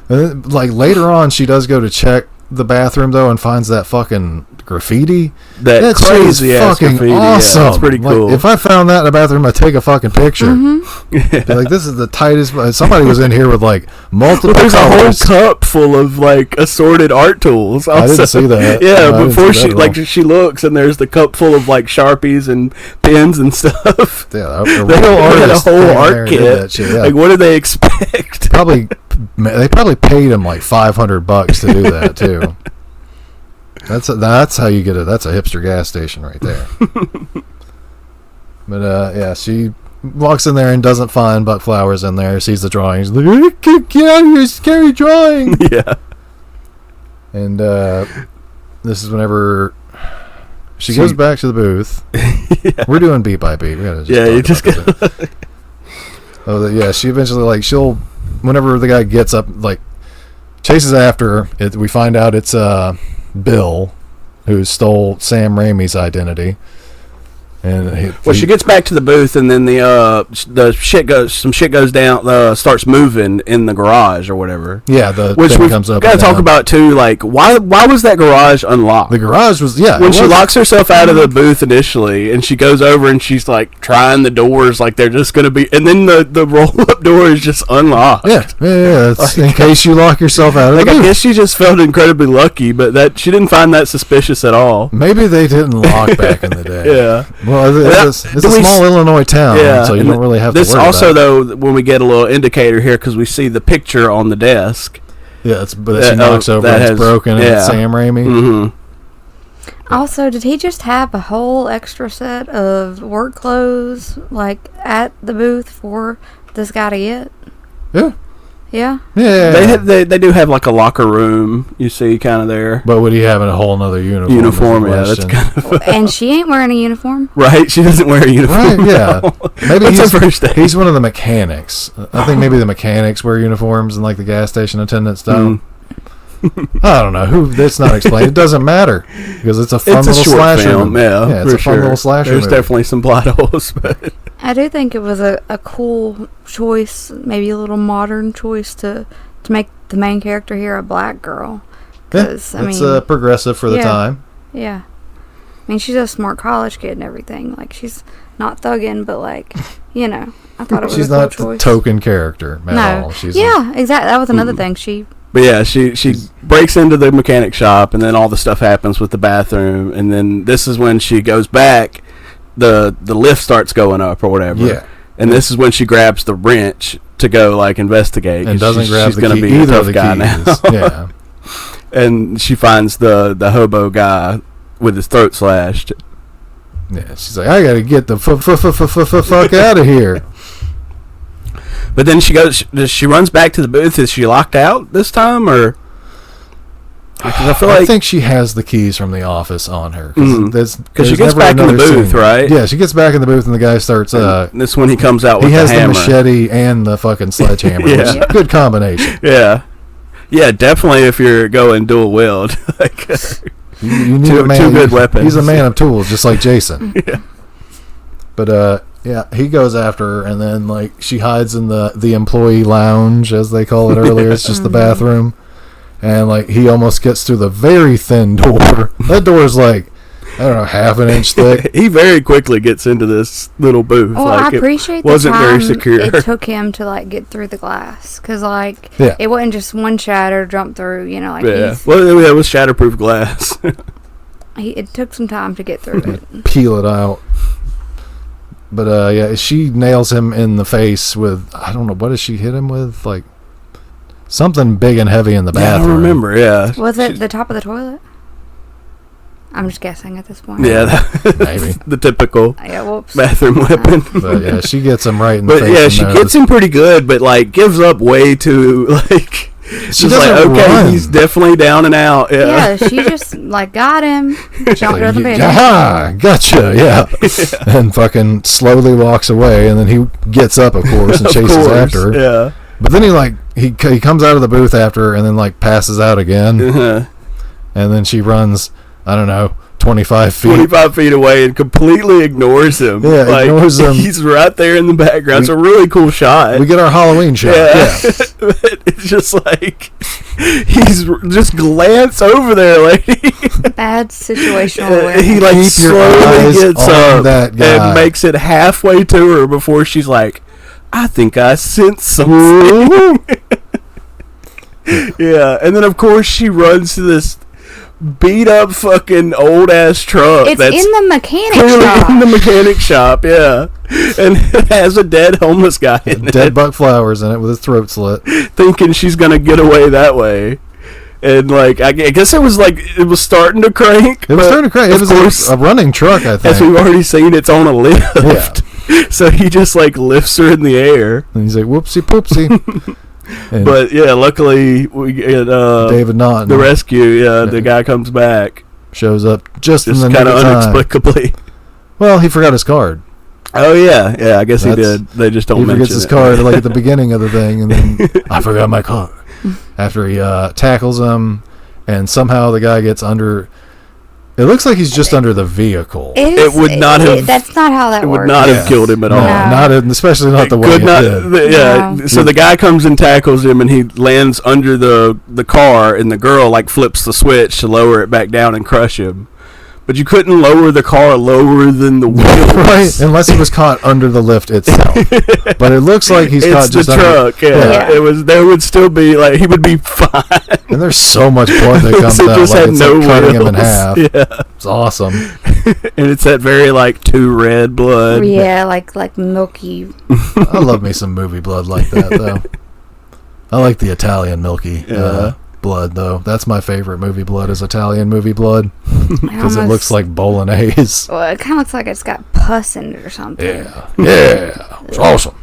And then, like later on, she does go to check the bathroom though and finds that fucking graffiti.
That's crazy ass
fucking
graffiti.
awesome.
Yeah, it's pretty cool.
Like, if I found that in the bathroom, I'd take a fucking picture.
Mm-hmm.
Like, this is the tightest. Somebody was in here with like multiple.
Well, there's
colors.
a whole cup full of like assorted art tools. Also.
I didn't see that.
Yeah,
No,
before
she
she looks and there's the cup full of like Sharpies and pens and stuff.
Yeah,
They had a whole art kit.
Shit, yeah.
Like, what do they expect?
They probably paid him like $500 to do that too. That's how you get it. That's a hipster gas station right there. But yeah, she walks in there and doesn't find Buck Flowers in there. Sees the drawings. Like, get out of here, scary drawing.
Yeah.
And this is whenever she goes back to the booth. Yeah. We're doing beat by beat. We gotta just yeah, she eventually whenever the guy gets up, like chases after her. We find out it's Bill, who stole Sam Raimi's identity. And
she gets back to the booth, and then some shit goes down, starts moving in the garage or whatever.
Yeah,
which we
comes up.
Got to talk about too. Like, why was that garage unlocked?
The garage was
when she locks herself out of the booth initially, and she goes over and she's like trying the doors, like they're just gonna be, and then the roll up door is just unlocked.
Yeah. It's in case you lock yourself out of the booth.
I guess she just felt incredibly lucky, but that she didn't find that suspicious at all.
Maybe they didn't lock back in the day.
Yeah.
Well, it's a small Illinois town, so you don't really have to worry about it. This also,
though, when we get a little indicator here, because we see the picture on the desk.
Yeah, but she knocks over and it's broken, and it's Sam Raimi.
Mm-hmm. Also, did he just have a whole extra set of work clothes, like, at the booth for this guy to get?
Yeah.
Yeah.
Yeah. They do have like a locker room, you see, kind of there.
But would he have a whole other uniform?
Yeah, that's kind of.
And she ain't wearing a uniform.
Right, she doesn't wear a uniform.
Right, yeah. Maybe
he's
one of the mechanics. I think maybe the mechanics wear uniforms and like the gas station attendants don't. I don't know. That's not explained. It doesn't matter because it's a fun little slasher
film. Yeah,
it's a fun little slasher.
There's definitely some plot holes, but
I do think it was a cool choice, maybe a little modern choice to make the main character here a black girl.
It's progressive for the time.
Yeah, I mean she's a smart college kid and everything. Like she's not thugging, but like I thought it was.
She's
a cool
not
choice.
The token character at all.
Exactly. That was another thing.
But yeah, she breaks into the mechanic shop, and then all the stuff happens with the bathroom, and then this is when she goes back. The lift starts going up or whatever.
Yeah.
And this is when she grabs the wrench to go like investigate.
And doesn't grab
she's
the
gonna
key,
be a
either
tough
of the
guy
keys.
now.
Yeah.
And she finds the hobo guy with his throat slashed.
Yeah, she's like, I gotta get the fuck out of here.
But then she runs back to the booth. Is she locked out this time, or?
I think she has the keys from the office on her because
she gets back in the booth, right?
Yeah, she gets back in the booth, and the guy starts.
This when he comes out with
he has
the hammer.
machete and the fucking sledgehammer.
Yeah.
Which is a good combination.
Yeah, definitely. If you're going dual wield, like
you need
two good weapons.
He's a man of tools, just like Jason.
Yeah.
But yeah, he goes after her, and then like she hides in the employee lounge, as they call it earlier. It's just the bathroom, and like he almost gets through the very thin door. That door is like, I don't know, half an inch thick.
He very quickly gets into this little booth.
Well,
like
I appreciate
wasn't
the time
very secure.
it took him to like get through the glass, because like it wasn't just one shatter jump through. Like
well, it was shatterproof glass.
It took some time to get through it.
Peel it out. But yeah, she nails him in the face with, I don't know, what does she hit him with? Like something big and heavy in the bathroom.
I don't remember. Yeah,
was it the top of the toilet? I'm just guessing at this point.
Yeah,
maybe
the typical
whoops.
bathroom weapon.
But yeah, she gets him right in the face.
But yeah, she gets him pretty good, but like gives up way too like. She's like, okay, he's definitely down and out.
Yeah, she just like got him. Jumped out of the bed.
Aha, gotcha. Yeah. And fucking slowly walks away, and then he gets up, of course, and chases after her.
Yeah.
But then he comes out of the booth after her, and then like passes out again.
Uh-huh.
And then she runs, I don't know, 25
feet away and completely ignores him.
Yeah,
like,
ignores him.
He's right there in the background. It's a really cool shot.
We get our Halloween shot. Yeah.
It's just like he's just glance over there, lady.
Bad situational awareness.
He like slowly gets up and makes it halfway to her before she's like, I think I sense something. Yeah, and then of course she runs to this beat up fucking old ass truck.
It's
that's
in the mechanic shop.
in the mechanic shop, yeah. And it has a dead homeless guy in it.
Dead Buck Flowers in it with his throat slit.
Thinking she's gonna get away that way. And like I guess it was starting to crank.
It was starting to crank. It was a running truck, I think.
As we've already seen, it's on a lift. Yeah. So he just like lifts her in the air.
And he's like, whoopsie poopsie.
But yeah, luckily we get
David Naughton,
the rescue. Yeah, the guy comes back,
shows up just in the
kind of
unexplicably. Well, he forgot his card.
Oh yeah, I guess he did. They just don't mention it.
He forgets his card like at the beginning of the thing, and then I forgot my card. After he tackles him, and somehow the guy gets under. It looks like he's just under the vehicle.
It would not have.
That's not how that works.
It would not have killed him at all.
No. Especially not the way it did.
Yeah. So the guy comes and tackles him, and he lands under the car, and the girl like flips the switch to lower it back down and crush him. But you couldn't lower the car lower than the wheels.
Right, unless he was caught under the lift itself. But it looks like he's caught just under the truck.
Yeah. It was. There would still be like he would be fine.
And there's so much blood that comes out.
Just
like
it's no
like cutting him in
wheels.
half.
Yeah.
It's awesome.
And it's that very like too red blood.
Yeah, like milky.
I love me some movie blood like that though. I like the Italian milky blood though. That's my favorite movie blood is Italian movie blood because it looks like bolognese.
Well, it kind of looks like it's got pus in it or something.
Yeah, it's awesome.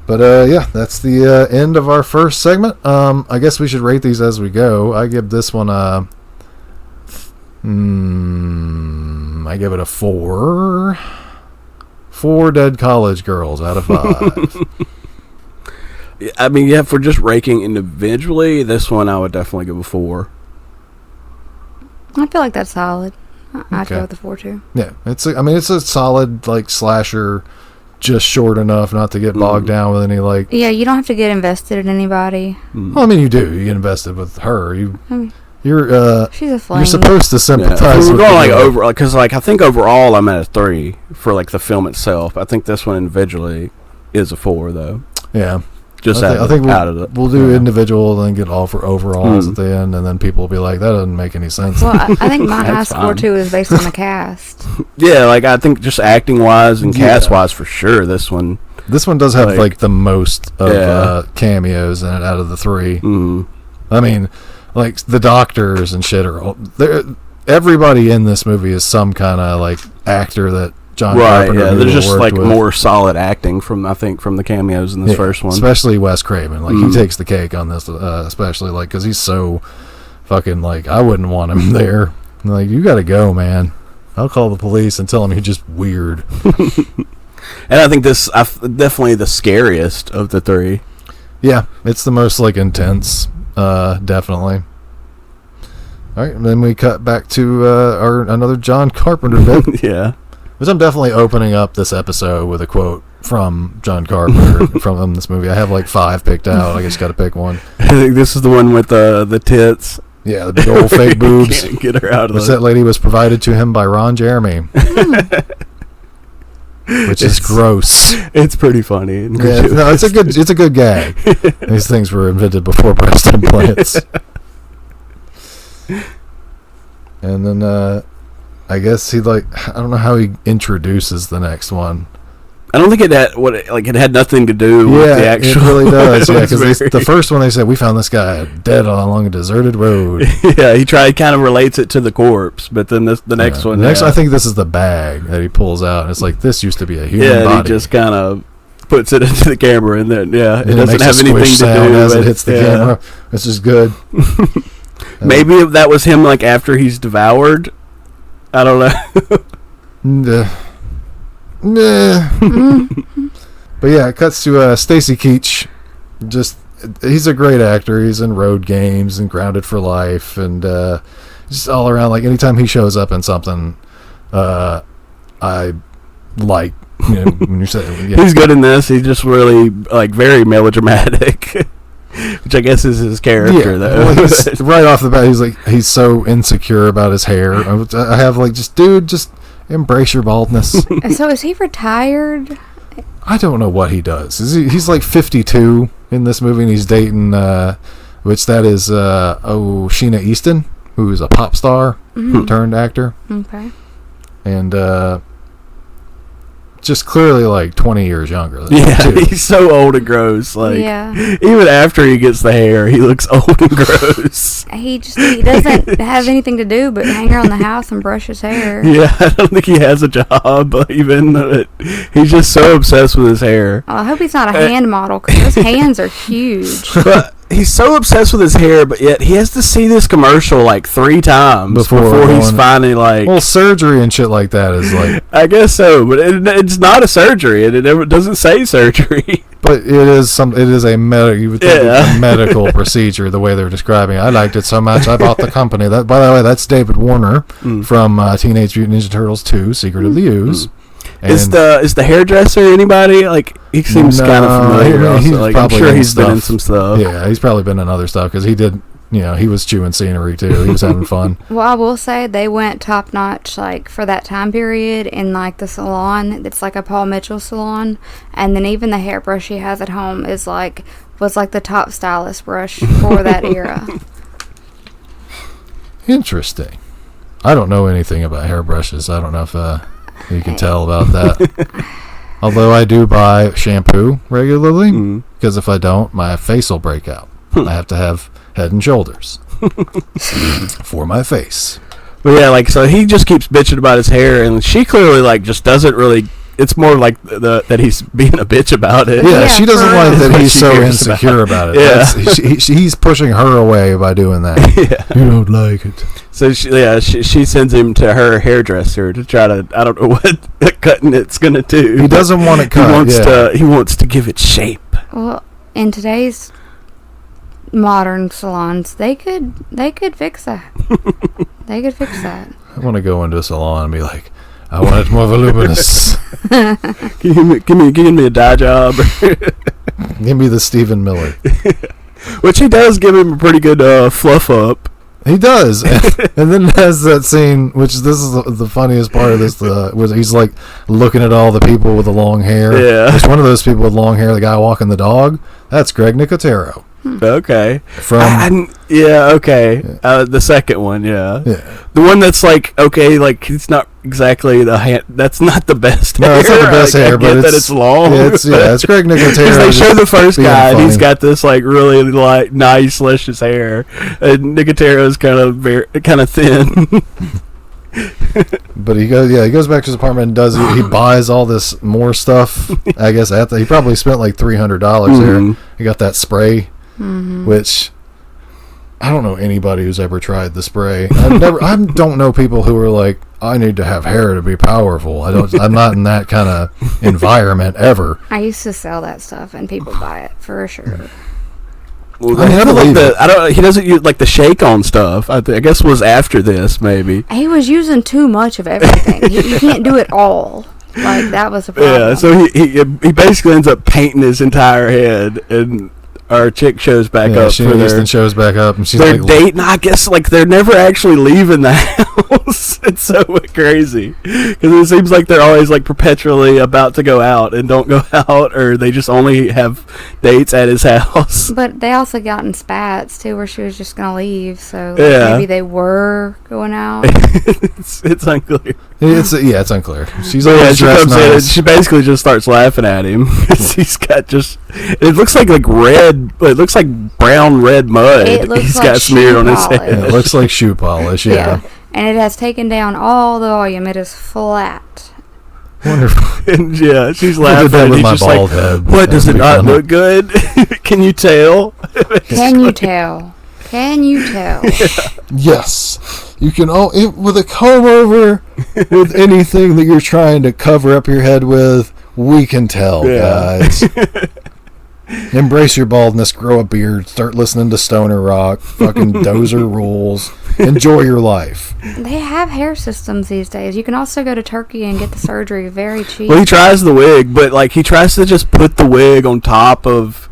But yeah, that's the end of our first segment. I guess we should rate these as we go. I give this one I give it a 4. 4 dead college girls out of 5.
I mean, yeah, if we're just ranking individually, this one I would definitely give a 4.
I feel like that's solid. I'd go with the 4 too.
Yeah, it's a solid like slasher, just short enough not to get bogged down with any like.
Yeah, you don't have to get invested in anybody.
Well, I mean, you do. You get invested with her.
She's a flame.
You're supposed to sympathize.
We're
with
going like over because like I think overall I'm at a 3 for like the film itself. I think this one individually is a 4 though.
Yeah.
Just
I think we'll do individual and then get all for overalls at the end, and then people will be like, that doesn't make any sense.
Well, I think my high score too is based on the cast.
Yeah, like I think just acting wise and cast wise for sure. This one
does have like the most of cameos in it out of the 3. I mean, like the doctors and shit are everybody in this movie is some kind of like actor that John Carpenter
there's just like
with.
more solid acting from the cameos in this first one,
especially Wes Craven. Like he takes the cake on this, especially like because he's so fucking like I wouldn't want him there. Like you got to go, man. I'll call the police and tell him he's just weird.
And I think this definitely the scariest of the 3.
Yeah, it's the most like intense, definitely. All right, and then we cut back to another John Carpenter bit.
Yeah.
Which I'm definitely opening up this episode with a quote from John Carpenter from this movie. I have like 5 picked out. I just got to pick one.
I think this is the one with the tits.
Yeah, the big old fake boobs.
Can't get her out of
that lady was provided to him by Ron Jeremy. Which is gross.
It's pretty funny.
Yeah, no, it's a good gag. These things were invented before breast implants. And then I guess I don't know how he introduces the next one.
I don't think it had nothing to do with the actual.
It really does. Yeah, because the first one they said we found this guy dead along a deserted road.
Yeah, he kind of relates it to the corpse, but then the next one.
I think this is the bag that he pulls out. And it's like this used to be a human body.
He just kind of puts it into the camera, and then it
And
doesn't have anything to do
as
with
it hits the camera. This is good.
Maybe if that was him, like after he's devoured. I don't know.
Nah. But yeah, it cuts to Stacy Keach. He's a great actor. He's in Road Games and Grounded for Life, and just all around. Like anytime he shows up in something, I like. When you say
he's good in this. He's just really like very melodramatic. Which I guess is his character, though.
Well, right off the bat, he's so insecure about his hair. I have just embrace your baldness.
So is he retired?
I don't know what he does. He's like 52 in this movie, and he's dating, which that is, Sheena Easton, who is a pop star turned actor.
Okay.
And just clearly like 20 years younger than
he's so old and gross. Like, even after he gets the hair, he looks old and gross.
He doesn't have anything to do but hang around the house and brush his hair.
Yeah, I don't think he has a job even. He's just so obsessed with his hair.
Oh, I hope he's not a hand model, because those hands are huge.
But he's so obsessed with his hair, but yet he has to see this commercial like 3 times before he's finally like...
Well, surgery and shit like that is like...
I guess so, but it's not a surgery, and it doesn't say surgery.
But it is a medical procedure, the way they're describing it. I liked it so much, I bought the company. That, by the way, that's David Warner from Teenage Mutant Ninja Turtles 2, Secret of the Ooze.
Is the hairdresser anybody? Like, he seems kind of familiar. I'm sure he's been in some stuff.
Yeah, he's probably been in other stuff, because he did... he was chewing scenery too. He was having fun.
Well, I will say they went top notch, like for that time period, in like the salon. It's like a Paul Mitchell salon, and then even the hairbrush he has at home was like the top stylist brush for that era.
Interesting. I don't know anything about hairbrushes. I don't know if you can tell about that. Although I do buy shampoo regularly, because if I don't, my face will break out. I have to have Head and Shoulders for my face.
But yeah, like, so he just keeps bitching about his hair, and she clearly like just doesn't really. It's more like that he's being a bitch about it.
Yeah, she doesn't like that he's so insecure about it.
Yeah,
he's pushing her away by doing that. Yeah, you don't like it.
So she sends him to her hairdresser to try to, I don't know what cutting it's gonna do.
He doesn't want it cut.
He wants to give it shape.
Well, in today's modern salons, they could fix that. They could fix that.
I want to go into a salon and be like, I want it more voluminous.
Give me a dye job.
Give me the Stephen Miller.
Which he does give him a pretty good fluff up.
He does. And then has that scene, which this is the funniest part of this, where he's like looking at all the people with the long hair.
Yeah.
There's one of those people with long hair, the guy walking the dog. That's Greg Nicotero.
Okay.
From
okay. The second one, yeah. The one that's like, okay, like it's not exactly that's not the best hair.
No, it's not the best hair, but
it's long.
It's Greg Nicotero.
They show the first guy, and he's got this like really like nice, luscious hair, and Nicotero's kind of thin.
But he goes back to his apartment and he buys all this more stuff. I guess he probably spent like $300 there. He got that spray. Which I don't know anybody who's ever tried the spray. I don't know people who are like, I need to have hair to be powerful. I'm not in that kind of environment ever.
I used to sell that stuff and people buy it for sure.
Well, I believe it. He doesn't use like the shake on stuff. I guess was after this maybe.
He was using too much of everything. You can't do it all. Like that was a problem.
Yeah, so he basically ends up painting his entire head, and our chick shows back up.
Shows back up, and she's
they're
like
dating. I guess like they're never actually leaving the house. It's so crazy because it seems like they're always like perpetually about to go out and don't go out, or they just only have dates at his house.
But they also got in spats too, where she was just gonna leave. So maybe they were going out.
it's unclear.
It's unclear.
She comes in and she basically just starts laughing at him. He's got it looks like red. It looks like brown red mud. He's got smeared on his head.
It looks like shoe polish. Yeah.
And it has taken down all the volume. It is flat.
Wonderful.
And yeah, she's
I
laughing.
did that
And
with
he's
my
just
bald
like,
head.
what, does it not
funny.
look good? Can you tell?
Can you tell? Can you tell?
Yes. You can with a comb over with anything that you're trying to cover up your head with, we can tell, guys. Embrace your baldness, grow a beard, start listening to stoner rock, fucking Dozer rules. Enjoy your life.
They have hair systems these days. You can also go to Turkey and get the surgery very cheap.
Well, he tries the wig, but like he tries to just put the wig on top of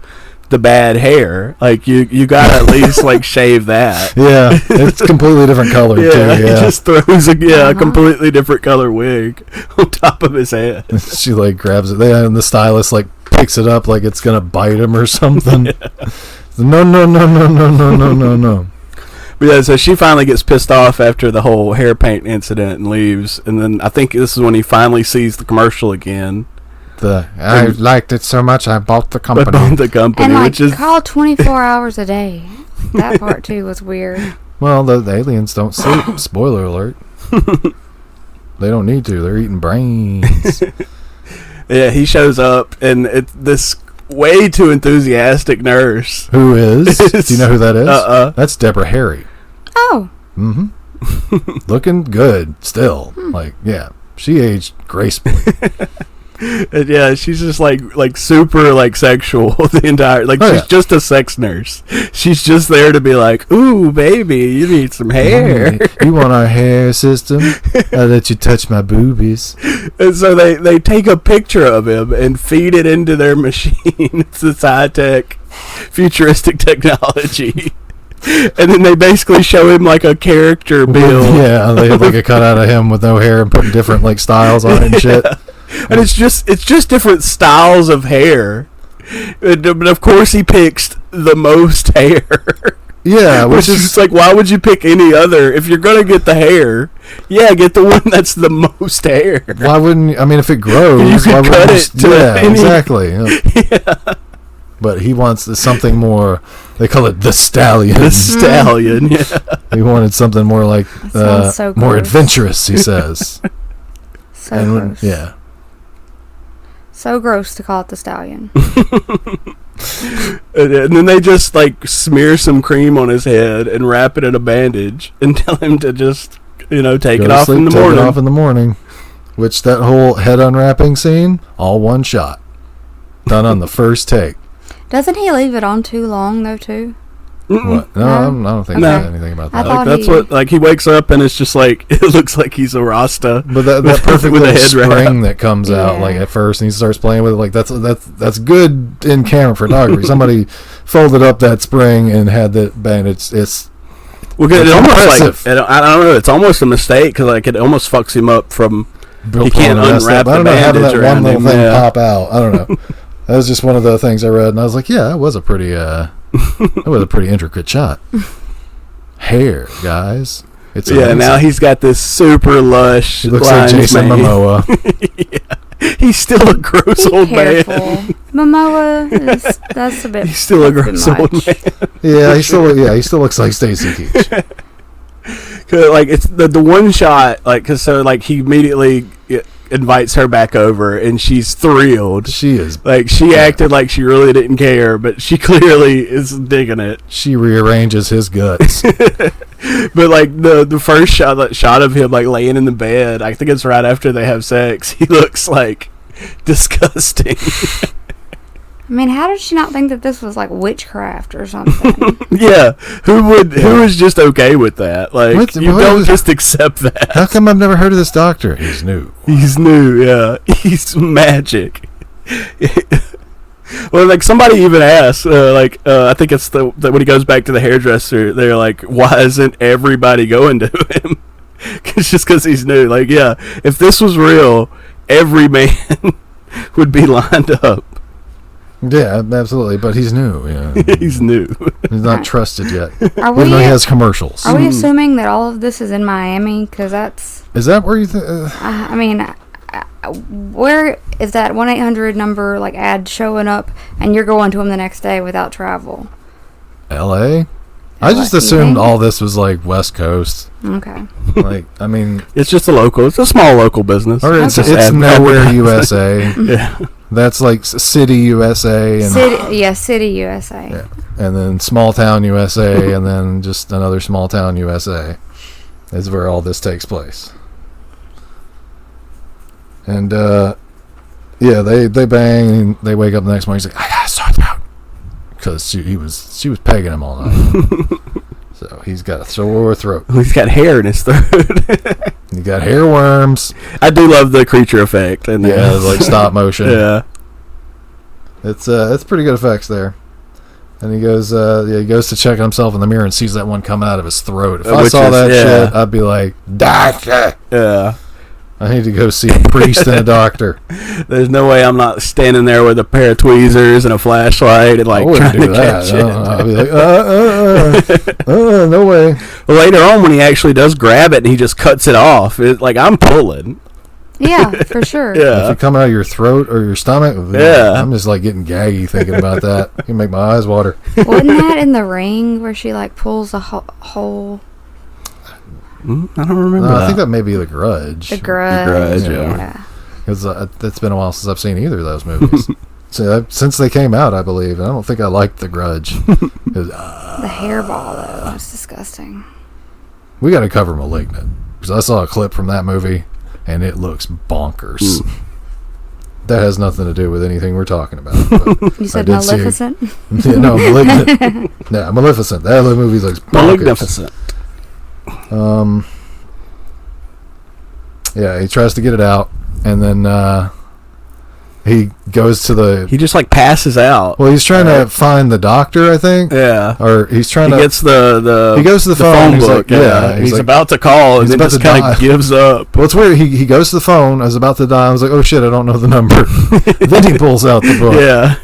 the bad hair. Like you gotta at least like shave that.
Yeah, it's completely different color too. Yeah,
he just throws a completely different color wig on top of his head.
She like grabs it, and the stylist like picks it up like it's gonna bite him or something. No.
But yeah, so she finally gets pissed off after the whole hair paint incident and leaves. And then I think this is when he finally sees the commercial again.
I liked it so much I bought the company.
And like which is call 24 hours a day. That part too was weird.
Well, the aliens don't sleep. Spoiler alert. They don't need to. They're eating brains.
Yeah, he shows up, and it's this way too enthusiastic nurse.
Who is? Do you know who that is? That's Deborah Harry.
Oh.
Mm-hmm. Looking good still. Like, yeah, she aged gracefully.
And yeah, she's just like super like sexual the entire she's just a sex nurse. She's just there to be like, ooh baby, you need some hair.
You want our hair system? I'll let you touch my boobies.
And so they take a picture of him and feed it into their machine. It's this high tech futuristic technology. And then they basically show him like a character build.
Yeah, they have like a cutout of him with no hair and putting different like styles on it and shit.
And it's just different styles of hair. But of course he picks the most hair.
Yeah,
which is just like, why would you pick any other? If you're going to get the hair, get the one that's the most hair.
Why wouldn't you? I mean, if it grows,
you can cut it to
exactly. Yeah. But he wants something more, they call it the stallion.
The stallion, yeah.
He wanted something more like,
so
more
gross.
adventurous, he says.
So gross.
Yeah.
So gross to call it the stallion.
And then they just like smear some cream on his head and wrap it in a bandage and tell him to just, take it off in the morning.
Take it off in the morning. Which that whole head unwrapping scene, all one shot. Done on the first take.
Doesn't he leave it on too long though too?
What? No, I don't think anything about that.
I
thought he wakes up and it's just like it looks like he's a Rasta.
But that perfect
with
little
a head
spring that comes out like at first, and he starts playing with it. Like that's good in camera photography. Somebody folded up that spring and had that bandage. It's
almost like I don't know. It's almost a mistake because like it almost fucks him up from he can't unwrap the bandage.
I don't know how that one little thing
pop
out. I don't know. That was just one of the things I read, and I was like, yeah, that was a pretty intricate shot. Hair, guys. It's amazing.
Now he's got this super lush.
He looks like Jason Momoa.
Yeah, he's still a gross old man.
Momoa that's a bit.
He's still a gross old man.
Yeah, he still looks like Stacy Keach.
Cause like it's the one shot, like cause so like he immediately invites her back over and she's thrilled.
She is
like she acted like she really didn't care, but she clearly is digging it.
She rearranges his guts.
But like the first shot of him like laying in the bed, I think it's right after they have sex. He looks like disgusting.
I mean, how did she not think that this was like witchcraft or something?
Yeah, who is just okay with that? Like don't just accept that.
How come I've never heard of this doctor? He's new.
He's new. Yeah, he's magic. Well, like somebody even asked, I think it's when he goes back to the hairdresser, they're like, why isn't everybody going to him? It's just because he's new. Like, yeah, if this was real, every man would be lined up.
Yeah, absolutely. But he's new. Yeah,
he's new.
He's not trusted yet.
Even
though he has commercials.
Are we assuming that all of this is in Miami? Because
is that where you think?
I mean, where is that 1-800 number like ad showing up, and you're going to him the next day without travel?
L.A. I just assumed all this was like West Coast.
Okay.
Like, I mean,
it's just it's a small local business.
Or it's nowhere USA.
Yeah.
That's like City USA. And
City USA.
Yeah. And then small town USA, and then just another small town USA is where all this takes place. And they bang. They wake up the next morning. He's like, I got a sore throat, because she was pegging him all night. So he's got a sore throat.
He's got hair in his throat.
He got hair worms.
I do love the creature effect. And
like stop motion.
Yeah,
it's pretty good effects there. And he goes to check himself in the mirror and sees that one coming out of his throat. If I saw that shit, I'd be like, doctor.
Yeah.
I need to go see a priest and a doctor.
There's no way I'm not standing there with a pair of tweezers and a flashlight and like trying to catch it.
I'll be like, no way.
Well, later on when he actually does grab it and he just cuts it off, I'm pulling.
Yeah, for sure.
Yeah.
If you come out of your throat or your stomach, I'm just like getting gaggy thinking about that. You can make my eyes water.
Wasn't that in The Ring where she like pulls a hole?
I don't remember.
I think that may be The Grudge.
The Grudge, yeah.
Because it's been a while since I've seen either of those movies. Since they came out, I believe. I don't think I liked The Grudge. The
hairball, though, was disgusting.
We got to cover Malignant, because I saw a clip from that movie, and it looks bonkers. That has nothing to do with anything we're talking about.
You said Maleficent?
No, Malignant. Yeah, Maleficent. That movie looks bonkers.
Magnificent.
Yeah, he tries to get it out, and then he goes to
he just like passes out.
Well, he's trying to find the doctor, I think.
Yeah.
Or he's trying to.
He gets the.
He goes to the phone
book.
Like,
he's like, about to call, and then just kind of gives up.
Well, it's weird. He goes to the phone. I was about to die. I was like, oh shit, I don't know the number. Then he pulls out the book.
Yeah.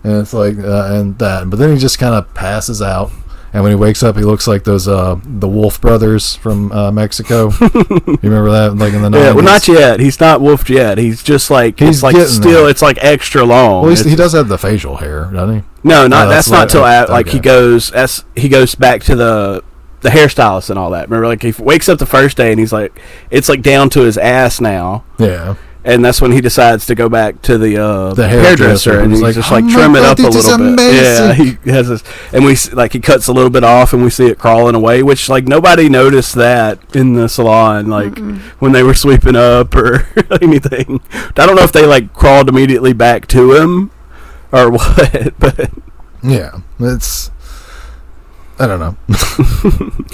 And it's like and that, but then he just kind of passes out. And when he wakes up, he looks like those the Wolf brothers from Mexico. You remember that, like in the 90s?
Yeah, well, not yet. He's not wolfed yet. He's just like it's like still there. It's like extra long.
Well, he does have the facial hair, doesn't he?
No, that's not till like he goes back to the hairstylist and all that. Remember, like he wakes up the first day and he's like, it's like down to his ass now.
Yeah.
And that's when he decides to go back to the hairdresser, and he's like, just like trim it up a little bit. Yeah, he has this, and he cuts a little bit off, and we see it crawling away, which like nobody noticed that in the salon, like when they were sweeping up or anything. I don't know if they like crawled immediately back to him or what, but
yeah, I don't know.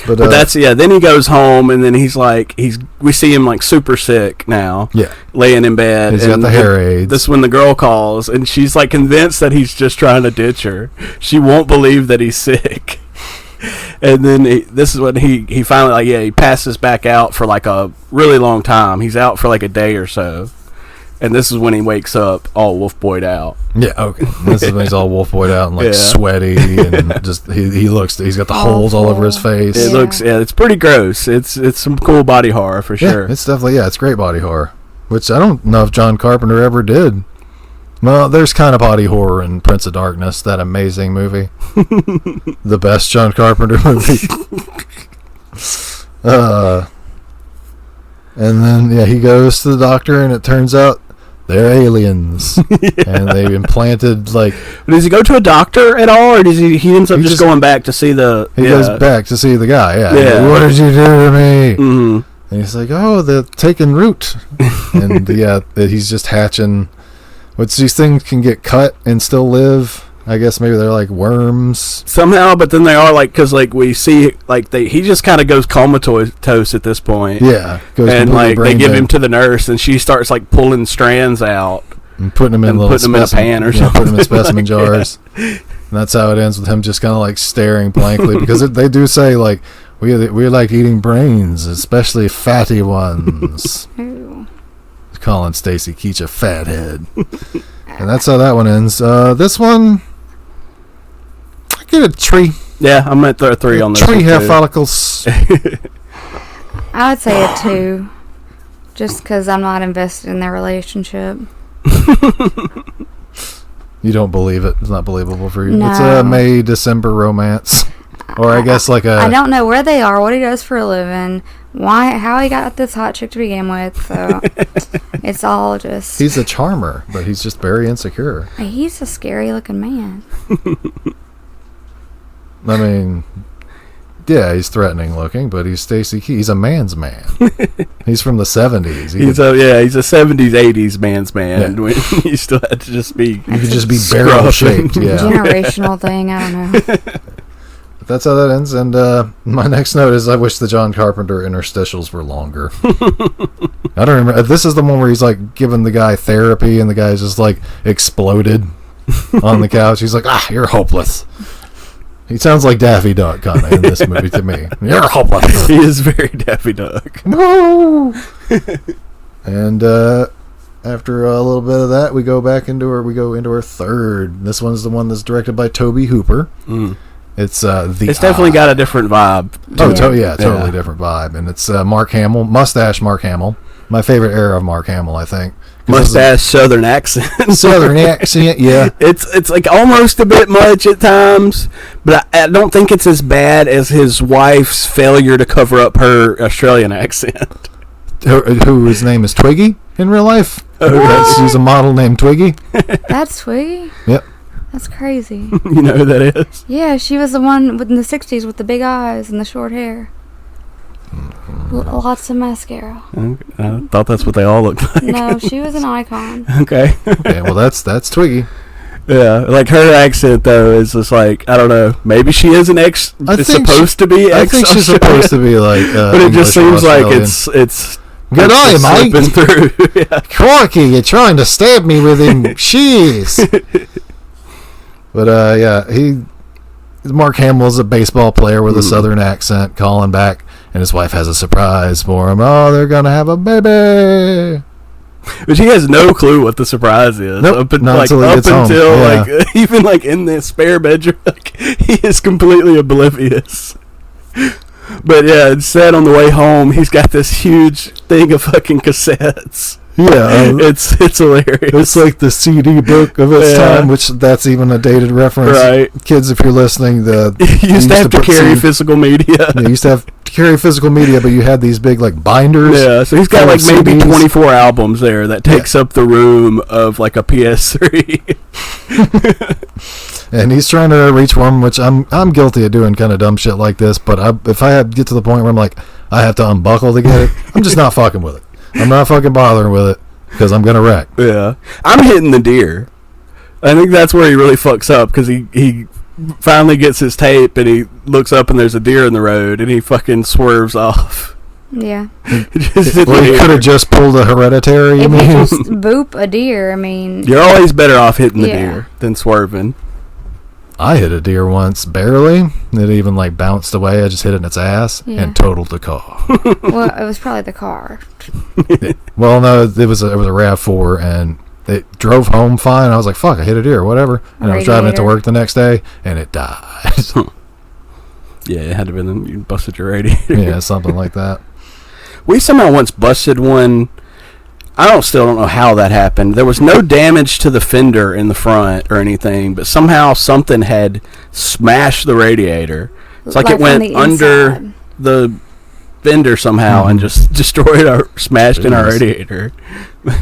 but that's then he goes home, and then he's like we see him like super sick now.
Yeah.
Laying in bed.
He's got the hair aids.
This is when the girl calls, and she's like convinced that he's just trying to ditch her. She won't believe that he's sick. And then this is when he finally he passes back out for like a really long time. He's out for like a day or so. And this is when he wakes up all wolf boyed out.
Yeah, okay. This is when he's all wolf boyed out and like sweaty and just he's got the holes all over his face.
It looks it's pretty gross. It's some cool body horror for sure.
It's definitely it's great body horror, which I don't know if John Carpenter ever did. Well, there's kind of body horror in Prince of Darkness, that amazing movie. The best John Carpenter movie. And then he goes to the doctor, and it turns out they're aliens. And they've implanted like.
Does he go to a doctor at all, or does he ends up just going back to see the?
He goes back to see the guy. Yeah. What did you do to me?
Mm-hmm.
And he's like, oh, they're taking root. And he's just hatching. Which these things can get cut and still live. I guess maybe they're like worms
somehow, but then they are like, because like we see like he just kind of goes comatose at this point.
Yeah,
and like they give him to the nurse, and she starts like pulling strands out
and putting them in
a pan or something,
putting them in specimen jars. And that's how it ends with him just kind of like staring blankly, because they do say like we like eating brains, especially fatty ones. Calling Stacy Keach a fathead. And that's how that one ends. This one, I get a 3.
Yeah, I'm at 3 on this.
3 hair follicles.
I would say a 2, just because I'm not invested in their relationship.
You don't believe it? It's not believable for you.
No.
It's a May-December romance. Or I guess like
I don't know where they are, what he does for a living, how he got this hot chick to begin with. So it's all just.
He's a charmer, but he's just very insecure.
He's a scary looking man.
I mean, yeah, he's threatening looking, but he's Stacy Key. He's a man's man. He's from the 70s.
He's a 70s, 80s man's man. Yeah. When you still had to just be.
You could just be barrel shaped. Yeah.
Generational thing. I don't know.
But that's how that ends. And my next note is I wish the John Carpenter interstitials were longer. I don't remember. This is the one where he's like giving the guy therapy, and the guy's just like exploded on the couch. He's like, you're hopeless. He sounds like Daffy Duck kind of in this movie to me. You're hopeless.
He is very Daffy Duck.
No. And after a little bit of that, we go into our third. This one's the one that's directed by Tobe Hooper.
Mm.
It's
It's definitely got a different vibe.
Totally different vibe. And it's Mark Hamill, mustache Mark Hamill. My favorite era of Mark Hamill, I think.
Mustache, southern accent.
Southern accent, yeah.
It's like almost a bit much at times, but I don't think it's as bad as his wife's failure to cover up her Australian accent.
Whose name is Twiggy in real life. She's a model named Twiggy.
That's Twiggy?
Yep.
That's crazy.
You know who that is?
Yeah, she was the one in the 60s with the big eyes and the short hair. Lots of mascara.
I thought that's what they all looked like.
No, she was an icon.
Okay.
Okay, well that's Twiggy.
Yeah, like her accent though is just like, I don't know. Maybe she is an ex. It's supposed to be.
I think she's supposed to be like.
But it just seems like it's.
Good eye, mate.
Through. Yeah.
Crikey, you're trying to stab me with him shears. But Mark Hamill's a baseball player with a southern accent, calling back, and his wife has a surprise for him. Oh, they're gonna have a baby.
But she has no clue what the surprise is.
Nope,
Even like in the spare bedroom, like, he is completely oblivious. But yeah, instead on the way home, he's got this huge thing of fucking cassettes.
Yeah,
it's hilarious.
It's like the CD book of its time, which that's even a dated reference.
Right,
kids, if you're listening,
you used to have to carry physical media.
Yeah, you used to have to carry physical media, but you had these big like binders.
Yeah, so he's got like maybe 24 albums there that takes up the room of like a PS3.
And he's trying to reach for him, which I'm guilty of doing kind of dumb shit like this. But if I get to the point where I'm like, I have to unbuckle to get it, I'm just not fucking with it. I'm not fucking bothering with it because I'm gonna wreck.
Yeah, I'm hitting the deer. I think that's where he really fucks up because he finally gets his tape and he looks up and there's a deer in the road and he fucking swerves off.
Yeah.
He could have just pulled a Hereditary.
If you just boop a deer, I mean,
you're always better off hitting the deer than swerving.
I hit a deer once, barely. It even like bounced away. I just hit it in its ass and totaled the car.
Well, it was probably the car.
Well, no, it was a RAV4, and it drove home fine. I was like, "Fuck, I hit a deer, whatever." And I was driving it to work the next day, and it died.
Yeah, it had to have been you busted your radiator.
Yeah, something like that.
We somehow once busted one. I still don't know how that happened. There was no damage to the fender in the front or anything, but somehow something had smashed the radiator. It's like it went under the fender somehow and just smashed in our radiator.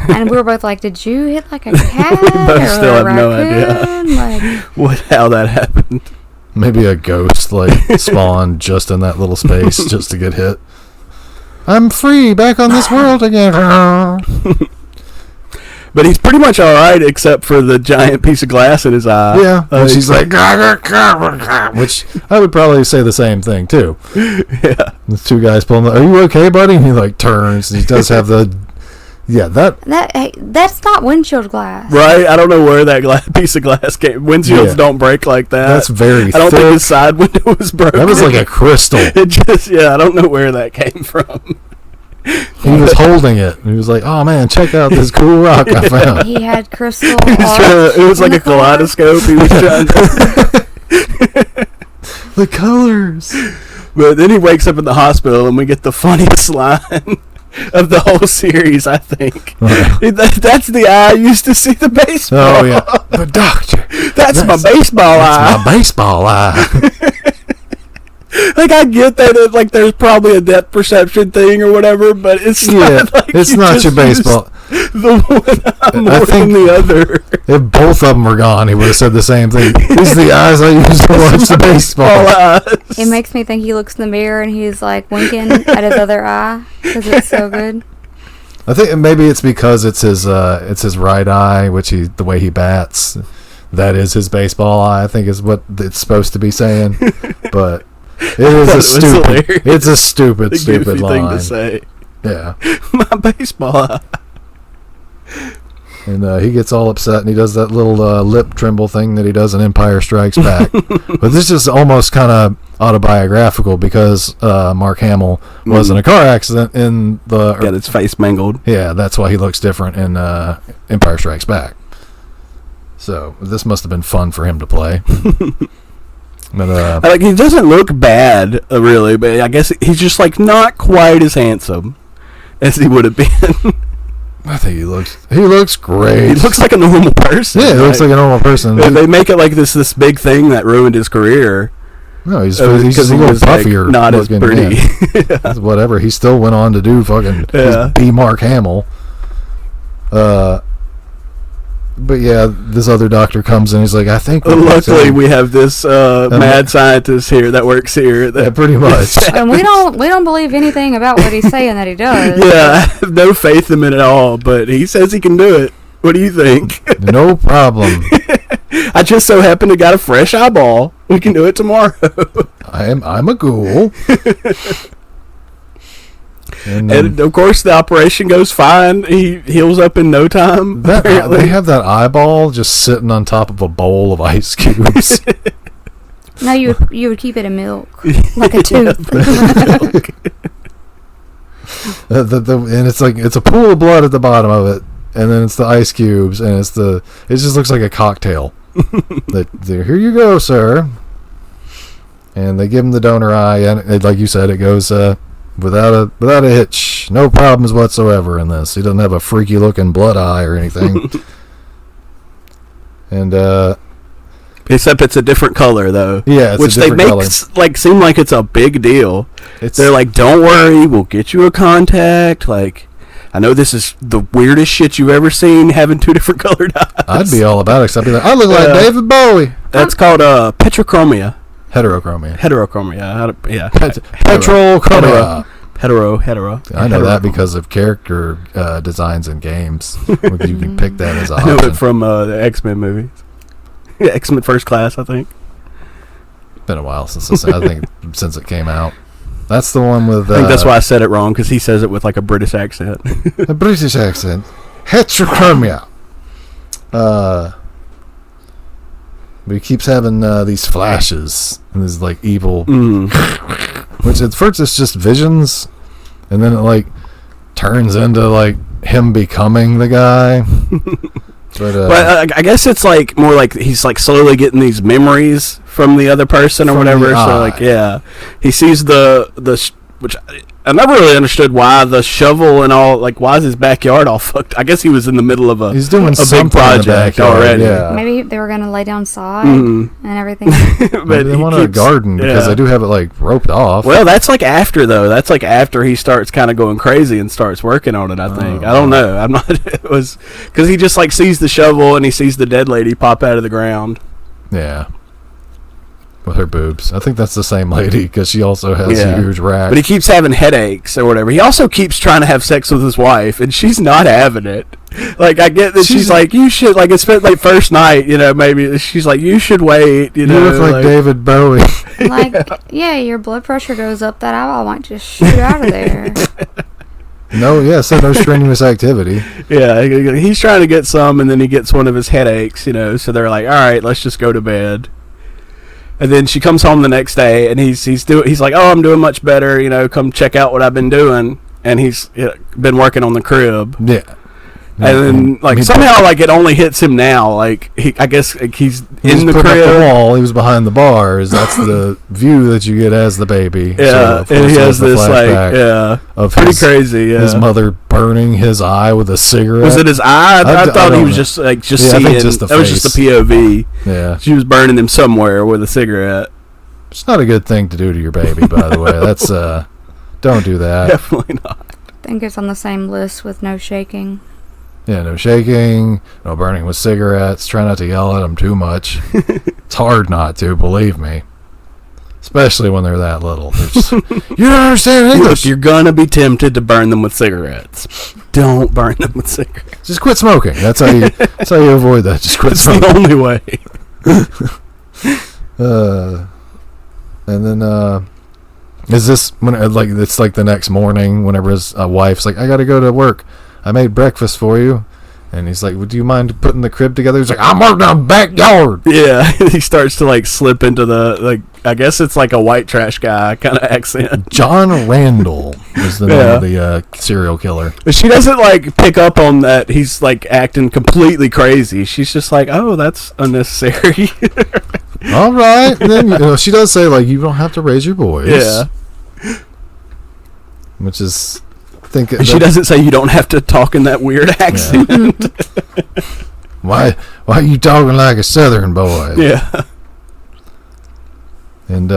And we were both like, "Did you hit like a cat?"
Both still have no
idea
how that happened.
Maybe a ghost spawned just in that little space just to get hit. I'm free, back on this world again.
But he's pretty much all right, except for the giant piece of glass in his eye.
Yeah, she's like, which I would probably say the same thing too.
Yeah,
the two guys pulling. Are you okay, buddy? And he turns. And he does have the. Yeah,
that's not windshield glass,
right? I don't know where that piece of glass came. Windshields don't break like that.
That's very.
I don't think his side window was broken.
That was like a crystal.
I don't know where that came from.
He was holding it. And he was like, "Oh man, check out this cool rock I found."
He had crystal.
It was like a kaleidoscope. He was trying to
the colors.
But then he wakes up in the hospital, and we get the funniest line of the whole series, I think. That's the eye I used to see the baseball.
Oh yeah, but doctor,
that's my baseball eye.
That's my baseball eye.
Like, I get that like there's probably a depth perception thing or whatever, but it's not like
it's not your baseball.
The one more than the other.
If both of them were gone, he would have said the same thing. These are the eyes I use to watch the baseball.
It makes me think he looks in the mirror and he's like winking at his other eye because it's so good.
I think maybe it's because it's his right eye, which the way he bats, that is his baseball eye. I think is what it's supposed to be saying, but it is a stupid line
thing to say.
Yeah,
my baseball eye.
And he gets all upset, and he does that little lip tremble thing that he does in Empire Strikes Back. But this is almost kind of autobiographical because Mark Hamill was in a car accident in the...
Got his face mangled.
Yeah, that's why he looks different in Empire Strikes Back. So this must have been fun for him to play. But
like, he doesn't look bad, really, but I guess he's just like not quite as handsome as he would have been.
I think he looks great.
He looks like a normal person.
Yeah, he looks like a normal person.
They make it like this big thing that ruined his career.
No, he's just a little puffier.
Like, not as pretty.
Yeah. Whatever. He still went on to do be Mark Hamill. But yeah, this other doctor comes in. He's like, I think.
Luckily, we have this mad scientist here that works here.
Yeah, pretty much.
And we don't believe anything about what he's saying that he does.
Yeah, I have no faith in him at all. But he says he can do it. What do you think?
No problem.
I just so happen to got a fresh eyeball. We can do it tomorrow.
I'm a ghoul.
And of course, the operation goes fine. He heals up in no time.
They have that eyeball just sitting on top of a bowl of ice cubes.
No, you would keep it in milk, like a tooth.
And it's a pool of blood at the bottom of it, and then it's the ice cubes, and it just looks like a cocktail. Here you go, sir. And they give him the donor eye, and like you said, it goes. Without a hitch, no problems whatsoever in this. He doesn't have a freaky looking blood eye or anything. And
except it's a different color though.
Yeah,
which they make like seem like it's a big deal. They're like, don't worry, we'll get you a contact. Like, I know this is the weirdest shit you've ever seen, having two different colored eyes.
I'd be all about it, except I'd be like, I look like David Bowie.
That's called petrochromia.
Heterochromia.
Yeah.
Petrochromia.
Hetero.
I know that because of character designs in games. You can pick that as an
I know it from the X-Men movies. Yeah, X-Men First Class, I think.
Been a while since it came out. That's the one with...
I think that's why I said it wrong, because he says it with like a British accent.
A British accent. Heterochromia. But he keeps having these flashes and these like evil, which at first it's just visions, and then it like turns into like him becoming the guy. But
I guess it's like more like he's like slowly getting these memories from the other person or whatever. So like, yeah, he sees which I never really understood why the shovel and all, like, why is his backyard all fucked? I guess he was in the middle of
he's doing a big project
already.
Yeah.
Maybe they were going to lay down sod and everything.
But they want a garden because they do have it, like, roped off.
Well, that's, like, after, though. That's, like, after he starts kind of going crazy and starts working on it, I think. I don't know. I'm not... It was... Because he just, like, sees the shovel and he sees the dead lady pop out of the ground.
Yeah. With her boobs. I think that's the same lady because she also has a huge rack.
But he keeps having headaches or whatever. He also keeps trying to have sex with his wife, and she's not having it. Like, I get that she's like, you should, like, it's been like first night, you know, maybe. She's like, you should wait, you know.
You look like David Bowie.
Like, yeah, your blood pressure goes up, that eyeball might just shoot out of there.
No strenuous activity.
Yeah, he's trying to get some, and then he gets one of his headaches, you know, so they're like, all right, let's just go to bed. And then she comes home the next day, and he's like, oh, I'm doing much better, you know, come check out what I've been doing. And he's been working on the crib.
Yeah.
And then, like, somehow, like, it only hits him now. Like, I guess like, he's in the crib.
Up the wall. He was behind the bars. That's the view that you get as the baby.
Yeah,
so,
and he has this, like,
of
pretty crazy, yeah.
His mother burning his eye with a cigarette.
Was it his eye? I thought he was just, like, seeing.
I think just the
that was just the POV.
Yeah.
She was burning him somewhere with a cigarette.
It's not a good thing to do to your baby, by the way. That's don't do that.
Definitely not.
I think it's on the same list with no shaking.
Yeah, no shaking, no burning with cigarettes. Try not to yell at them too much. It's hard not to, believe me. Especially when they're that little. You don't understand English.
Look, you're gonna be tempted to burn them with cigarettes. Don't burn them with cigarettes.
Just quit smoking. That's how you avoid that. Just quit
That's
smoking.
the only way.
And then is this when it's like the next morning whenever his wife's like, I gotta go to work. I made breakfast for you. And he's like, would you mind putting the crib together? He's like, I'm working on the backyard.
Yeah, he starts to like slip into the I guess it's like a white trash guy kind of accent.
John Randall is the name of the serial killer.
But she doesn't like pick up on that he's like acting completely crazy. She's just like, oh, that's unnecessary.
All right. And then she does say like, you don't have to raise your voice.
Yeah.
Which is, I think
she doesn't say you don't have to talk in that weird accent.
Yeah. Why are you talking like a Southern boy?
Yeah.
And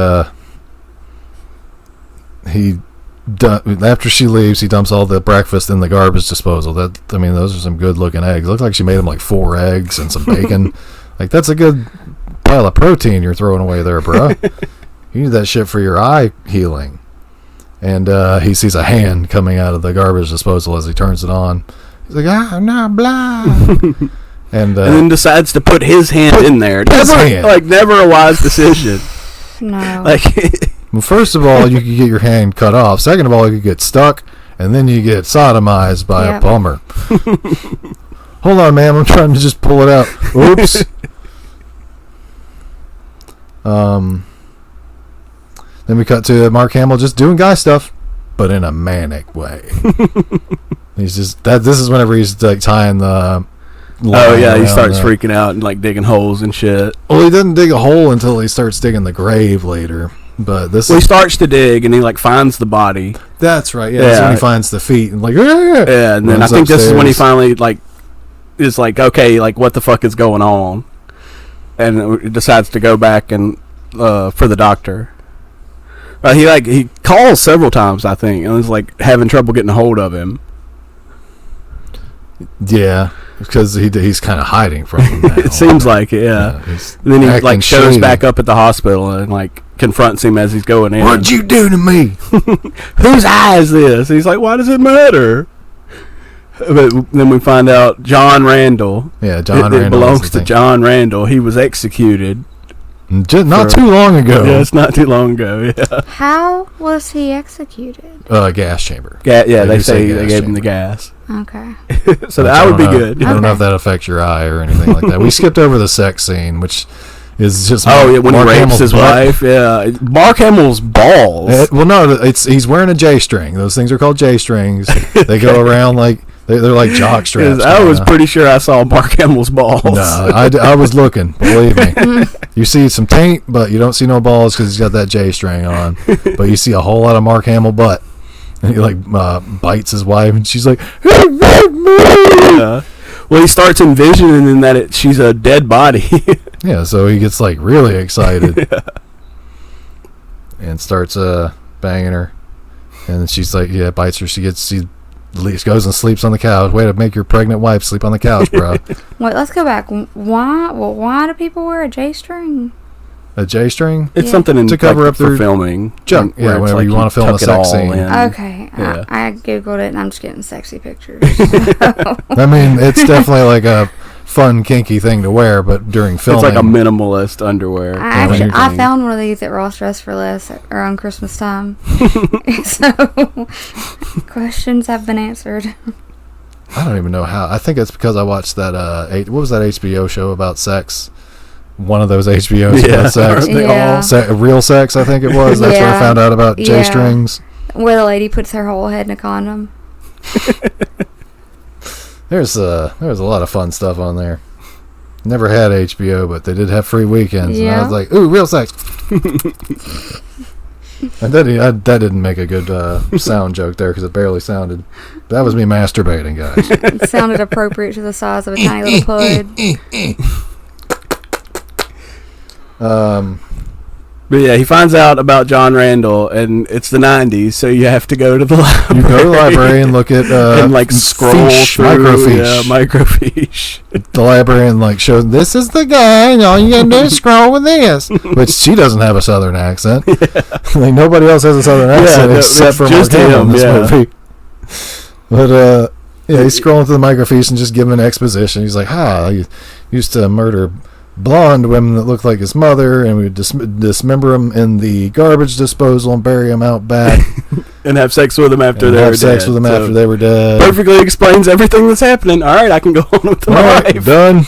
after she leaves, he dumps all the breakfast in the garbage disposal. Those are some good looking eggs. Looks like she made him like 4 eggs and some bacon. Like, that's a good pile of protein you're throwing away there, bro. You need that shit for your eye healing. And he sees a hand coming out of the garbage disposal as he turns it on. He's like, I'm not blind. And
then decides to put his hand in there. Never a wise decision.
No.
Well, first of all, you could get your hand cut off. Second of all, you could get stuck, and then you get sodomized by a plumber. Hold on, ma'am. I'm trying to just pull it out. Oops. Then we cut to Mark Hamill just doing guy stuff, but in a manic way. He's just this is whenever he's like tying the.
Oh yeah, he starts freaking out and like digging holes and shit.
Well, he doesn't dig a hole until he starts digging the grave later. But he
starts to dig and he like finds the body.
That's right. Yeah, that's when he finds the feet and like
yeah, and then I think this is when he finally like is like, okay, like what the fuck is going on, and decides to go back and for the doctor. He calls several times, I think, and was like having trouble getting a hold of him.
Yeah, because he's kind of hiding from him now.
It seems like it, yeah. And then he like shows back up at the hospital and like confronts him as he's going in.
What'd you do to me?
Whose eye is this? And he's like, why does it matter? But then we find out John Randall.
Yeah, John Randall.
It belongs to John Randall. He was executed.
Not too long ago.
Yeah, it's not too long ago, yeah.
How was he executed?
Gas chamber.
They say they gave him the gas.
Okay.
So that would be good.
I don't know if that affects your eye or anything like that. We skipped over the sex scene, which is just
when
Mark
he rapes
Hamill's
his wife. Yeah, Mark Hamill's balls.
He's wearing a J string. Those things are called J strings. They go around like they're like jock straps.
I was pretty sure I saw Mark Hamill's balls.
No, I was looking. Believe me, you see some taint, but you don't see no balls because he's got that J string on. But you see a whole lot of Mark Hamill butt. And he like bites his wife, and she's like,
yeah. Well, he starts envisioning that she's a dead body.
Yeah, so he gets like really excited and starts banging her, and she's like, bites her. She goes and sleeps on the couch. Way to make your pregnant wife sleep on the couch, bro.
Wait, let's go back. Why do people wear a J string?
A J string?
It's something
to cover up
for
their
filming.
Junk. Yeah, whenever you want to film a sex scene.
Okay.
Yeah.
I googled it and I'm just getting sexy pictures.
I mean, it's definitely like a fun, kinky thing to wear, but during filming,
it's like a minimalist underwear.
I found one of these at Ross Dress for Less around Christmas time. So, questions have been answered.
I don't even know how. I think it's because I watched that. What was that HBO show about sex? One of those HBOs about sex. Real Sex, I think it was. That's where I found out about J strings.
Where the lady puts her whole head in a condom.
There's a lot of fun stuff on there. Never had HBO, but they did have free weekends, and I was like, "Ooh, Real Sex." And that didn't make a good sound joke there because it barely sounded. That was me masturbating, guys.
It sounded appropriate to the size of a tiny little pud.
But yeah, he finds out about John Randall, and it's the 90s, so you have to go to the library.
You go to the library and look at
and like scroll through microfiche.
The librarian like shows this is the guy, and all you gotta do is scroll with this. Which she doesn't have a southern accent. Yeah. Like nobody else has a southern accent except for Mark Hamill in this movie. But yeah, he's scrolling through the microfiche and just giving an exposition. He's like, I used to murder blonde women that looked like his mother, and we would dismember them in the garbage disposal and bury them out back.
And have sex with them after
they were dead.
Perfectly explains everything that's happening. All right, I can go on with my life.
Done.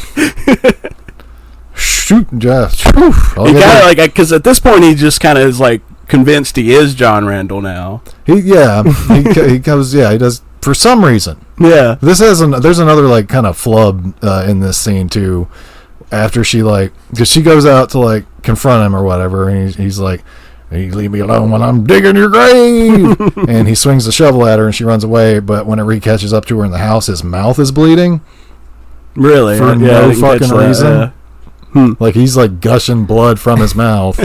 Shoot, Jeff.
He kind of like, because at this point he just kind of is like convinced he is John Randall now.
He goes, he does for some reason.
Yeah.
There's another like kind of flub in this scene too. After she because she goes out to like confront him or whatever, and he's like, "You leave me alone when I'm digging your grave." And he swings the shovel at her, and she runs away. But whenever he catches up to her in the house, his mouth is bleeding.
Really?
For no fucking reason. Like he's like gushing blood from his mouth,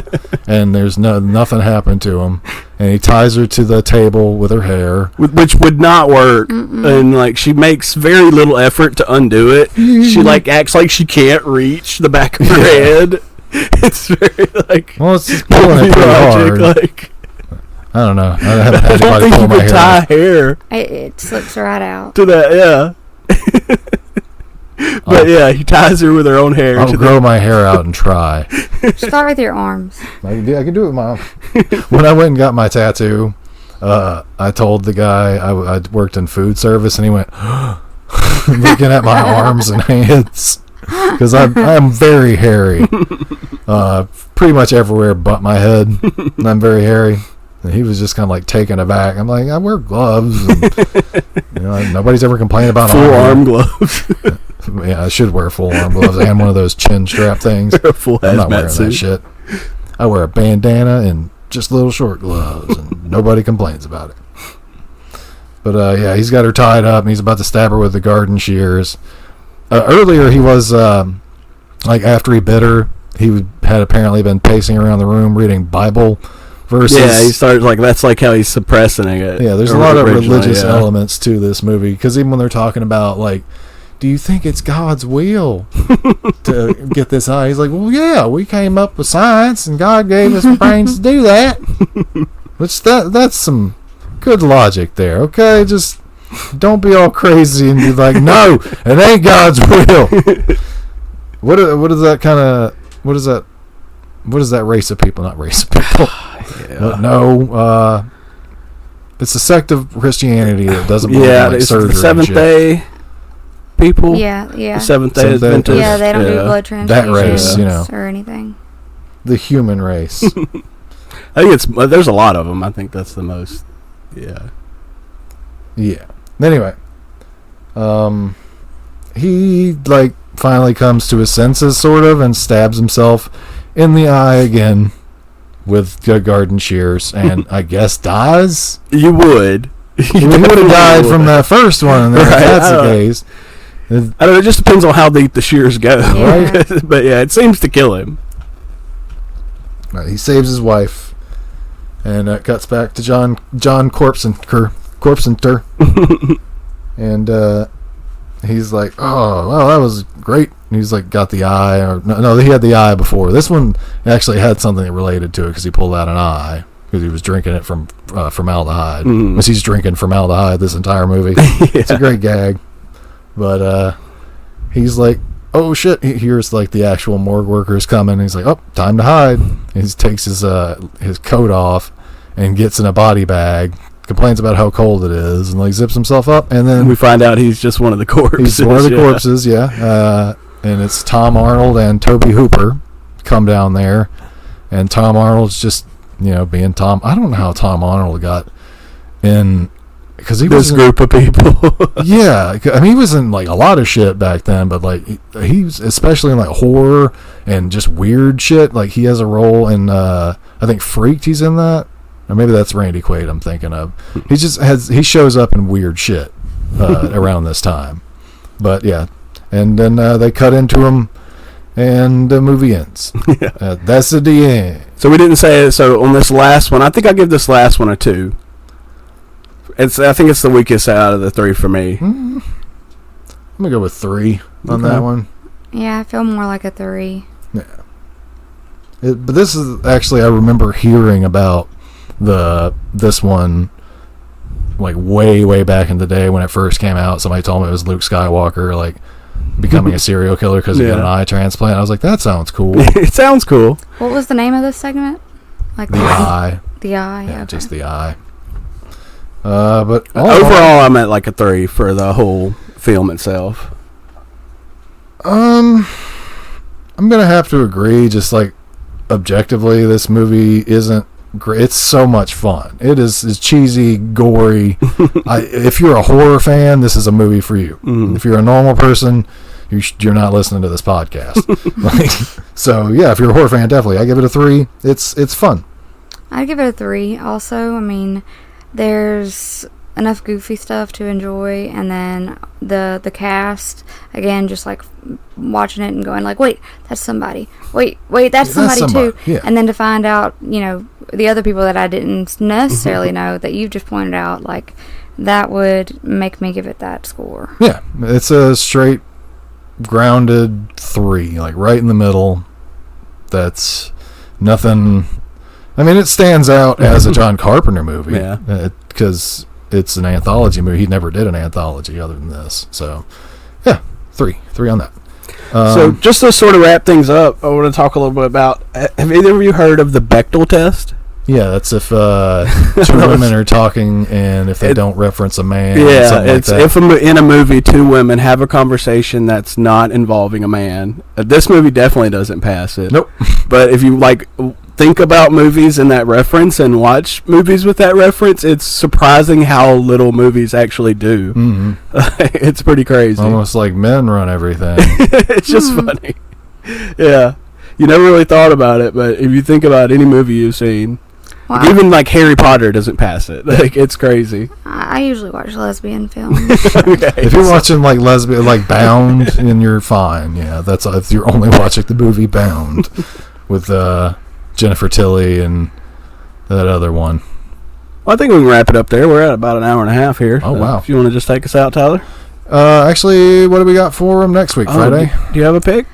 and there's nothing happened to him. And he ties her to the table with her hair,
which would not work. And like she makes very little effort to undo it. She like acts like she can't reach the back of her head. It's very like,
well, it's just pulling it pretty hard.
Like,
I don't know. I haven't had anybody pull my hair.
Tie hair.
It slips right out
to that. Yeah. But yeah, he ties her with her own hair.
I'll grow my hair out and try.
Start with your arms.
I can do it, Mom. When I went and got my tattoo, I told the guy I worked in food service, and he went looking at my arms and hands because I'm very hairy, pretty much everywhere but my head. And I'm very hairy. And he was just kind of like taken aback. I'm like, I wear gloves. And, nobody's ever complained about
full arm gloves.
Yeah, I should wear full arm gloves and one of those chin strap things.
Full
I'm not wearing
suit.
that shit. I wear a bandana and just little short gloves, and nobody complains about it. But yeah, he's got her tied up, and he's about to stab her with the garden shears. Earlier, he was like after he bit her, he had apparently been pacing around the room reading Bible verses.
Yeah, he started like that's like how he's suppressing it.
Yeah, there's a lot of religious elements to this movie, because even when they're talking about like, do you think it's God's will to get this eye? He's like, well, yeah, we came up with science, and God gave us brains to do that. Which that's some good logic there, okay? Just don't be all crazy and be like, no, it ain't God's will. What is that race of people? Not race of people. No, it's a sect of Christianity that doesn't believe in like surgery.
The Seventh Day people.
Yeah.
The Seventh Day Adventists.
Yeah, they don't do blood transfusions.
That race,
or anything.
The human race.
I think there's a lot of them. I think that's the most. Yeah.
Yeah. Anyway, he like finally comes to his senses, sort of, and stabs himself in the eye again with garden shears, and I guess dies.
You would.
He would have died from that first one, if that's the case.
I don't know. It just depends on how deep the shears go, right? But yeah, it seems to kill him.
He saves his wife, and it cuts back to John Corpsenter, and he's like, "Oh, well, that was great." And he's like, got the eye, or no, he had the eye before. This one actually had something related to it because he pulled out an eye because he was drinking it from formaldehyde. Because he's drinking formaldehyde this entire movie. It's a great gag, but he's like, oh shit! He hears like the actual morgue workers coming. And he's like, oh, time to hide. And he takes his coat off and gets in a body bag. Complains about how cold it is and like zips himself up, and then
we find out he's just one of the corpses.
He's one of the corpses, yeah. And it's Tom Arnold and Toby Hooper come down there, and Tom Arnold's just being Tom. I don't know how Tom Arnold got in, because he was
this group of people.
Yeah, I mean he was in like a lot of shit back then, but like he's especially in like horror and just weird shit. Like he has a role in I think Freaked. He's in that. Or maybe that's Randy Quaid I'm thinking of. He shows up in weird shit around this time. But yeah. And then they cut into him and the movie ends. That's the end.
So we didn't say it. So on this last one, I think I give this last one a 2. I think it's the weakest out of the 3 for me.
I'm gonna go with 3 on that one.
Yeah, I feel more like a 3.
Yeah. But this is actually, I remember hearing about this one like way back in the day when it first came out. Somebody told me it was Luke Skywalker like becoming a serial killer because he got an eye transplant. I was like, that sounds cool.
It sounds cool.
What was the name of this segment? Like
the eye.
The eye.
Yeah,
okay.
just the eye. But
overall, I'm at like a 3 for the whole film itself.
I'm gonna have to agree. Just like objectively, this movie isn't great. It's so much fun. It's cheesy, gory. If you're a horror fan, this is a movie for you. If you're a normal person, you're not listening to this podcast. So yeah, if you're a horror fan, definitely I give it a 3. It's fun.
I'd give it a 3 also. I mean, there's enough goofy stuff to enjoy, and then the cast, again, just like watching it and going like, wait, that's somebody. Wait, that's somebody too.
Yeah.
And then to find out, the other people that I didn't necessarily know that you've just pointed out, like, that would make me give it that score.
Yeah, it's a straight grounded 3, like right in the middle. That's nothing. I mean, it stands out as a John Carpenter movie.
Yeah.
Because it's an anthology movie. He never did an anthology other than this. So, yeah, 3 on that.
So just to sort of wrap things up, I want to talk a little bit about, have either of you heard of the Bechdel test?
Yeah, that's if 2 women are talking and if they don't reference a man.
Yeah, it's
like that.
if in a movie 2 women have a conversation that's not involving a man. This movie definitely doesn't pass it.
Nope.
But if you think about movies in that reference and watch movies with that reference, it's surprising how little movies actually do.
Mm-hmm.
It's pretty crazy.
Almost like men run everything.
It's just funny. Yeah. You never really thought about it, but if you think about any movie you've seen,
Wow.
even like Harry Potter doesn't pass it. Like, it's crazy.
I usually watch lesbian films.
Okay.
If you're watching like lesbian, like Bound, then you're fine. Yeah, that's if you're only watching the movie Bound with Jennifer Tilly and that other one.
Well, I think we can wrap it up there. We're at about an hour and a half here.
Oh, wow.
If you want to just take us out, Tyler.
Actually, what do we got for them next week, Friday?
Do you have a pick?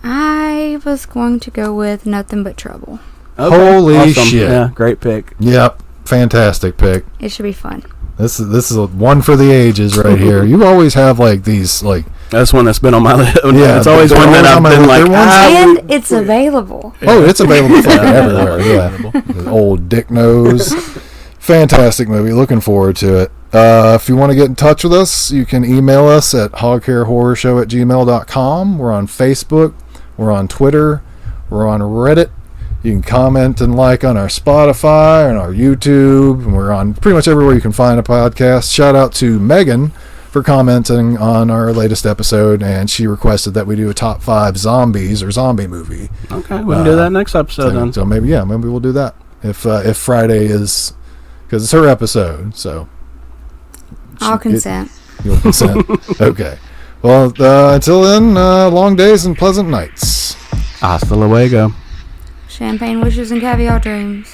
I was going to go with Nothing But Trouble.
Okay.
Holy
Awesome.
shit.
Yeah, great pick.
Yep, fantastic pick.
It should be fun.
This is a one for the ages right here. You always have like these like.
That's one that's been on my list.
Yeah,
it's always one that I've been like,
And it's available.
Oh, it's available fucking everywhere. Yeah, the old dick nose. Fantastic movie. Looking forward to it. If you want to get in touch with us, you can email us at hoghairhorrorshow@gmail.com. We're on Facebook. We're on Twitter. We're on Reddit. You can comment and like on our Spotify and our YouTube. And we're on pretty much everywhere you can find a podcast. Shout out to Megan for commenting on our latest episode, and she requested that we do a top 5 zombies or zombie movie.
Okay, we can do that next episode then.
So maybe we'll do that if Friday is, because it's her episode. So
I'll consent.
You'll consent. Okay. Well, until then, long days and pleasant nights.
Hasta luego.
Champagne wishes and caviar dreams.